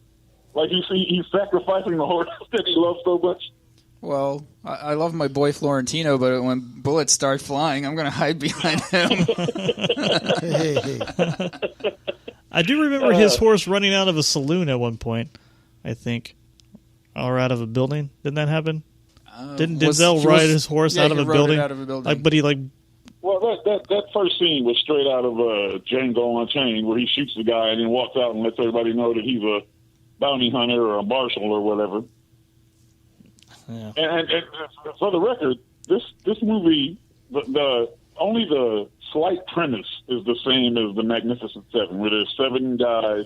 Like, you see, he's sacrificing the horse that he loves so much. Well, I love my boy Florentino, but when bullets start flying, I'm going to hide behind him. I do remember his horse running out of a saloon at one point, I think. Or out of a building. Didn't that happen? Didn't Denzel ride his horse out of a building? Out of a building. Like, but he like... Well, that first scene was straight out of Django Unchained, where he shoots the guy and then walks out and lets everybody know that he's a bounty hunter or a marshal or whatever. Yeah. And for the record, this movie, only the slight premise is the same as the Magnificent Seven, where there's 7 guys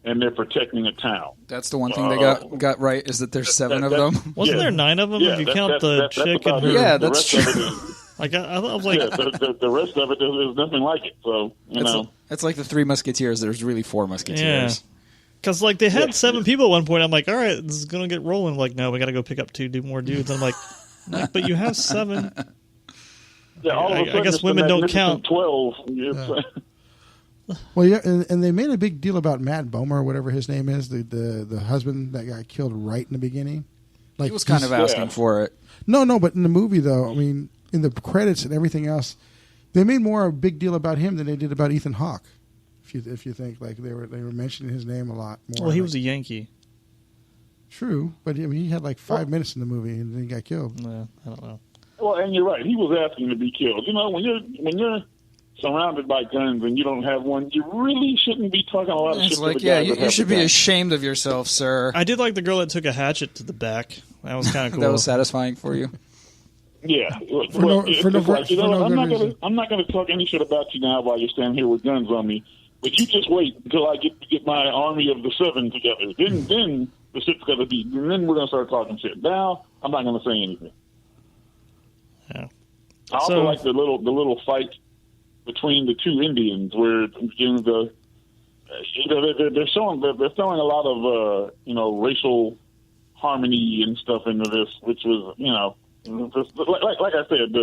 and they're protecting a town. That's the one thing they got right, is that there's 7 of them. Wasn't there 9 of them if you count the chick and her? Yeah, that's true. Like I was like, the rest of it is nothing like it. So you know, it's like the 3 Musketeers. There's really 4 Musketeers. Because, like, they had 7 people at one point. I'm like, all right, this is going to get rolling. Like, no, we got to go pick up 2 more dudes. I'm like, but you have 7. Yeah, all of a sudden I guess it's women the don't magnificent count. 12. Well, yeah, and they made a big deal about Matt Bomer, or whatever his name is, the husband that got killed right in the beginning. Like, he was kind of asking for it. No, but in the movie, though, I mean, in the credits and everything else, they made more a big deal about him than they did about Ethan Hawke. If you think, like, they were mentioning his name a lot more. Well, he was a Yankee. True, but I mean, he had like 5 minutes in the movie and then he got killed. I don't know. Well, and you're right. He was asking to be killed. You know, when you're surrounded by guns and you don't have one, you really shouldn't be talking a lot of shit. It's like, to the guys that you have should the be gun. ashamed of yourself, sir. I did like the girl that took a hatchet to the back. That was kind of cool. That was satisfying for you. Yeah. For no I'm reason. not going to talk any shit about you now while you're standing here with guns on me. But you just wait until I get my army of the 7 together. Then the shit's going to be. And then we're going to start talking shit. Now I'm not going to say anything. Yeah. I also like the little fight between the 2 Indians where they're showing a lot of racial harmony and stuff into this, which was like I said,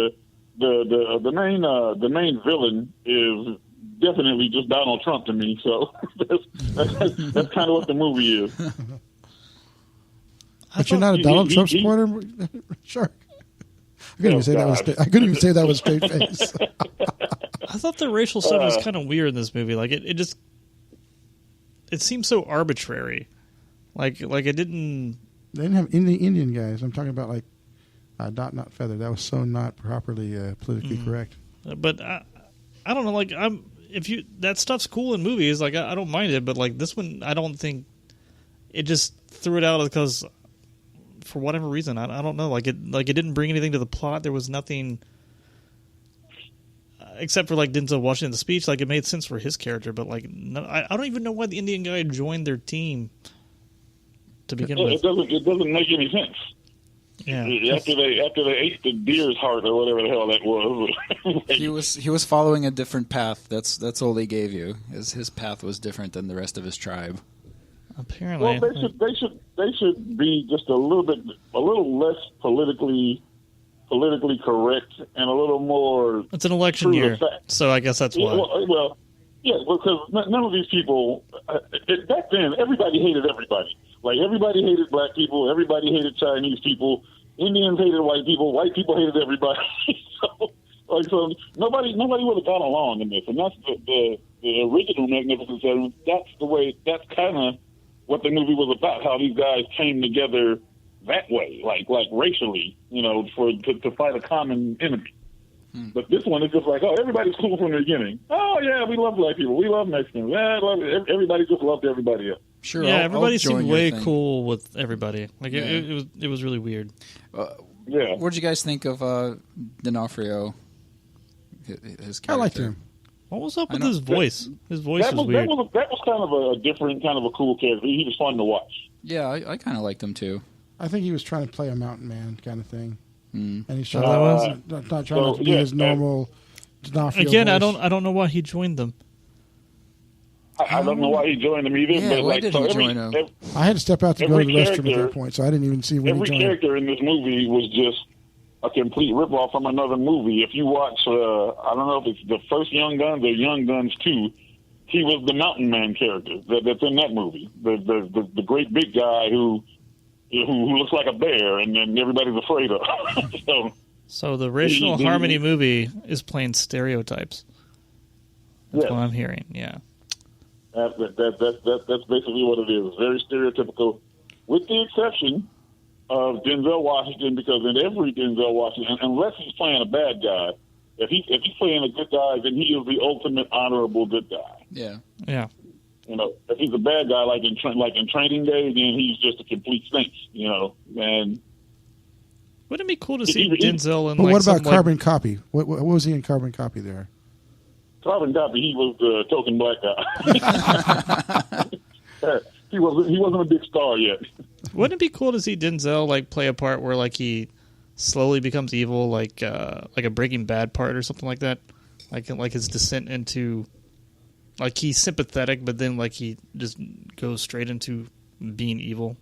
the main villain is definitely just Donald Trump to me. So that's kind of what the movie is. But you're not a Donald Trump supporter, Shark. I couldn't even say that was straight face. I thought the racial stuff was kind of weird in this movie. Like it seemed so arbitrary. Like it didn't. They didn't have any Indian guys. I'm talking about like dot not feather. That was so not properly politically correct. But I don't know. Like that stuff's cool in movies. Like I don't mind it. But like this one, I don't think it just threw it out because for whatever reason I don't know. Like it didn't bring anything to the plot. There was nothing. Except for like Denzel Washington's speech, like it made sense for his character, but like I don't even know why the Indian guy joined their team to begin with. It doesn't make any sense. Yeah. After they ate the deer's heart or whatever the hell that was. He was following a different path. That's all they gave you. His path was different than the rest of his tribe. Apparently, well, they should be just a little less politically correct and a little more. It's an election year, so I guess that's why. Well, yeah, because none of these people back then. Everybody hated everybody. Like everybody hated black people, everybody hated Chinese people, Indians hated white people hated everybody. so nobody would have gone along in this, and that's the original Magnificent Seven. That's kind of what the movie was about. How these guys came together that way, like racially, to fight a common enemy. But this one is just like, oh, everybody's cool from the beginning. Oh yeah, we love black people, we love Mexicans. Everybody just loved everybody else. Sure, yeah, everybody seemed way cool with everybody. Like it was really weird. Yeah. What did you guys think of D'Onofrio? His character. I liked him. What was up with his voice? His voice was weird. That was kind of a different, kind of a cool character. He was fun to watch. Yeah, I kind of liked him too. I think he was trying to play a mountain man kind of thing, and he's trying not trying to be his normal D'Onofrio Again, voice. I don't know why he joined them. I don't know why he joined them either. Yeah, but why did he join them? I had to step out to go to the restroom at that point, so I didn't even see when he every joined. character in this movie was just a complete ripoff from another movie. If you watch, I don't know if it's the first Young Guns or Young Guns 2, he was the mountain man character that's in that movie. The great big guy who looks like a bear and then everybody's afraid of. So the racial harmony movie is playing stereotypes. That's what I'm hearing. Yeah. That's basically what it is. Very stereotypical, with the exception of Denzel Washington, because in every Denzel Washington, unless he's playing a bad guy, if he's playing a good guy, then he is the ultimate honorable good guy. Yeah. Yeah. If he's a bad guy, like in Training Day, then he's just a complete snake. And wouldn't it be cool to see Denzel in? But like what about some, Carbon Copy? What was he in Carbon Copy there? Carbon Copy, he was the token black guy. He wasn't a big star yet. Wouldn't it be cool to see Denzel play a part where he slowly becomes evil, like a Breaking Bad part or something like that, like his descent into Like, he's sympathetic, but then, like, he just goes straight into being evil.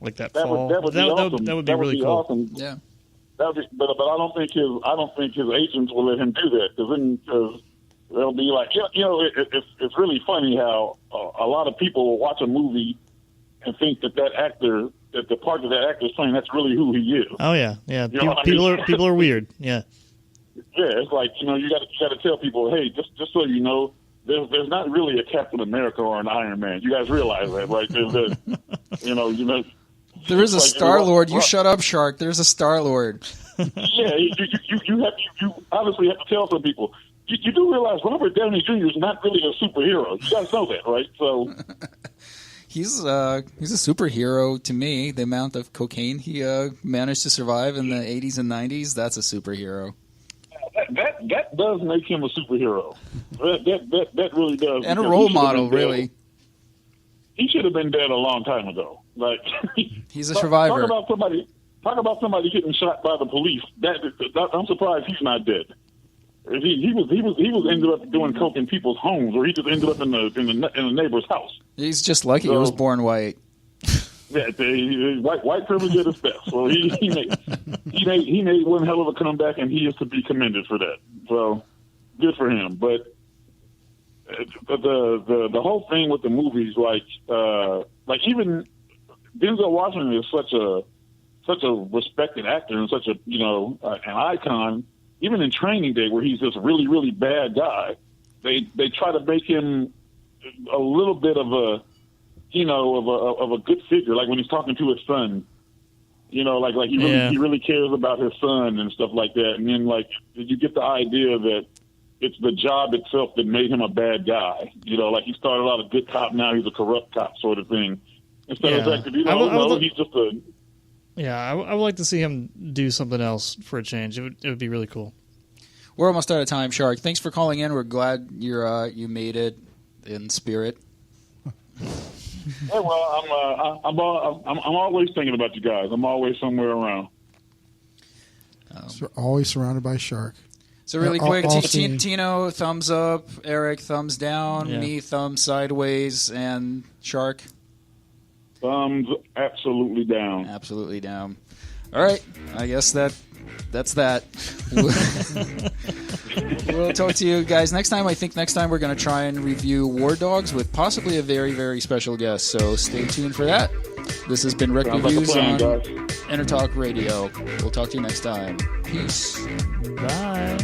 Like that fall. That would be awesome. That would be really cool. Awesome. Yeah. But I don't think his agents will let him do that, because they'll be like, it's really funny how a lot of people will watch a movie and think that actor, that the part that actor is playing, that's really who he is. Oh yeah. You know People are weird. Yeah. Yeah, it's like, you got to tell people, hey, just so you know, there's not really a Captain America or an Iron Man. You guys realize that, right? There is a Star-Lord. You shut up, Shark. There's a Star-Lord. Yeah, you obviously have to tell some people. You do realize Robert Downey Jr. is not really a superhero. You guys know that, right? So he's a superhero to me. The amount of cocaine he managed to survive in the 80s and 90s, that's a superhero. That does make him a superhero. That really does. And a role model, really. He should have been dead a long time ago. Like, he's a survivor. Talk about somebody getting shot by the police. I'm surprised he's not dead. He was ended up doing coke in people's homes, or he just ended up in the neighbor's house. He's just lucky he was born white. Yeah, white privilege at its best. So he made one hell of a comeback, and he is to be commended for that. So good for him. But the whole thing with the movies, like even Denzel Washington is such a respected actor and such an icon. Even in Training Day, where he's this really, really bad guy, they try to make him a little bit of a good figure. Like when he's talking to his son, like he really cares about his son and stuff like that. And then you get the idea that it's the job itself that made him a bad guy. Like he started out a good cop, now he's a corrupt cop, sort of thing. Instead of he's just a. Yeah, I would like to see him do something else for a change. It would be really cool. We're almost out of time, Shark. Thanks for calling in. We're glad you made it in spirit. Hey, well, I'm always thinking about you guys. I'm always somewhere around. So always surrounded by Shark. So really quick, Tino, thumbs up. Erik, thumbs down. Yeah. Me, thumbs sideways. And Shark? Thumbs absolutely down. Absolutely down. All right. I guess that's that. We'll talk to you guys next time. I think next time we're going to try and review War Dogs with possibly a very, very special guest. So stay tuned for that. This has been REKT Reviews on Intertalk Radio. We'll talk to you next time. Peace. Bye.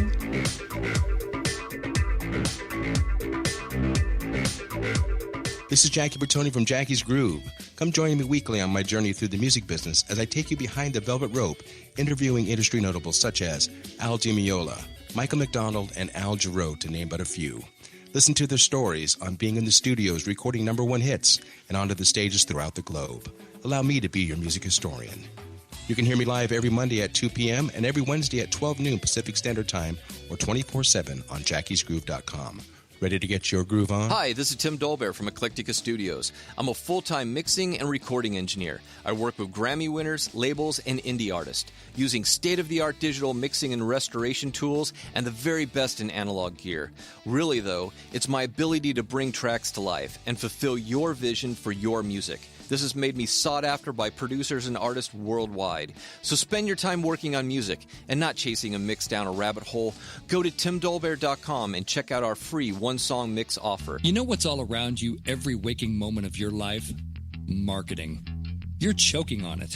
This is Jackie Bertoni from Jackie's Groove. Come join me weekly on my journey through the music business as I take you behind the velvet rope, interviewing industry notables such as Al Di Meola, Michael McDonald, and Al Jarreau, to name but a few. Listen to their stories on being in the studios recording #1 hits and onto the stages throughout the globe. Allow me to be your music historian. You can hear me live every Monday at 2 p.m. and every Wednesday at 12 noon Pacific Standard Time or 24/7 on jackiesgroove.com. Ready to get your groove on? Hi, this is Tim Dolbear from Eclectica Studios. I'm a full-time mixing and recording engineer. I work with Grammy winners, labels, and indie artists, using state-of-the-art digital mixing and restoration tools and the very best in analog gear. Really, though, it's my ability to bring tracks to life and fulfill your vision for your music. This has made me sought after by producers and artists worldwide. So spend your time working on music and not chasing a mix down a rabbit hole. Go to timdolbear.com and check out our free one-song mix offer. You know what's all around you every waking moment of your life? Marketing. You're choking on it.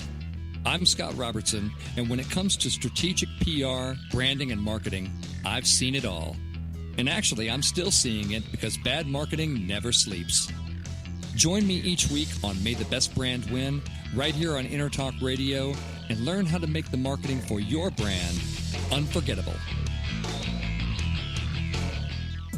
I'm Scott Robertson, and when it comes to strategic PR, branding, and marketing, I've seen it all. And actually, I'm still seeing it because bad marketing never sleeps. Join me each week on May the Best Brand Win, right here on Intertalk Radio, and learn how to make the marketing for your brand unforgettable.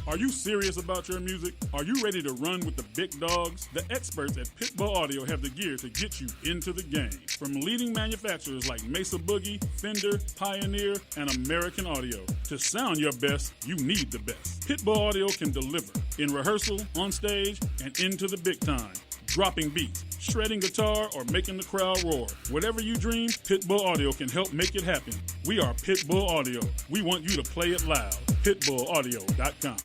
Are you serious about your music? Are you ready to run with the big dogs? The experts at Pitbull Audio have the gear to get you into the game. From leading manufacturers like Mesa Boogie, Fender, Pioneer, and American Audio. To sound your best, you need the best. Pitbull Audio can deliver in rehearsal, on stage, and into the big time. Dropping beats, shredding guitar, or making the crowd roar. Whatever you dream, Pitbull Audio can help make it happen. We are Pitbull Audio. We want you to play it loud. PitbullAudio.com.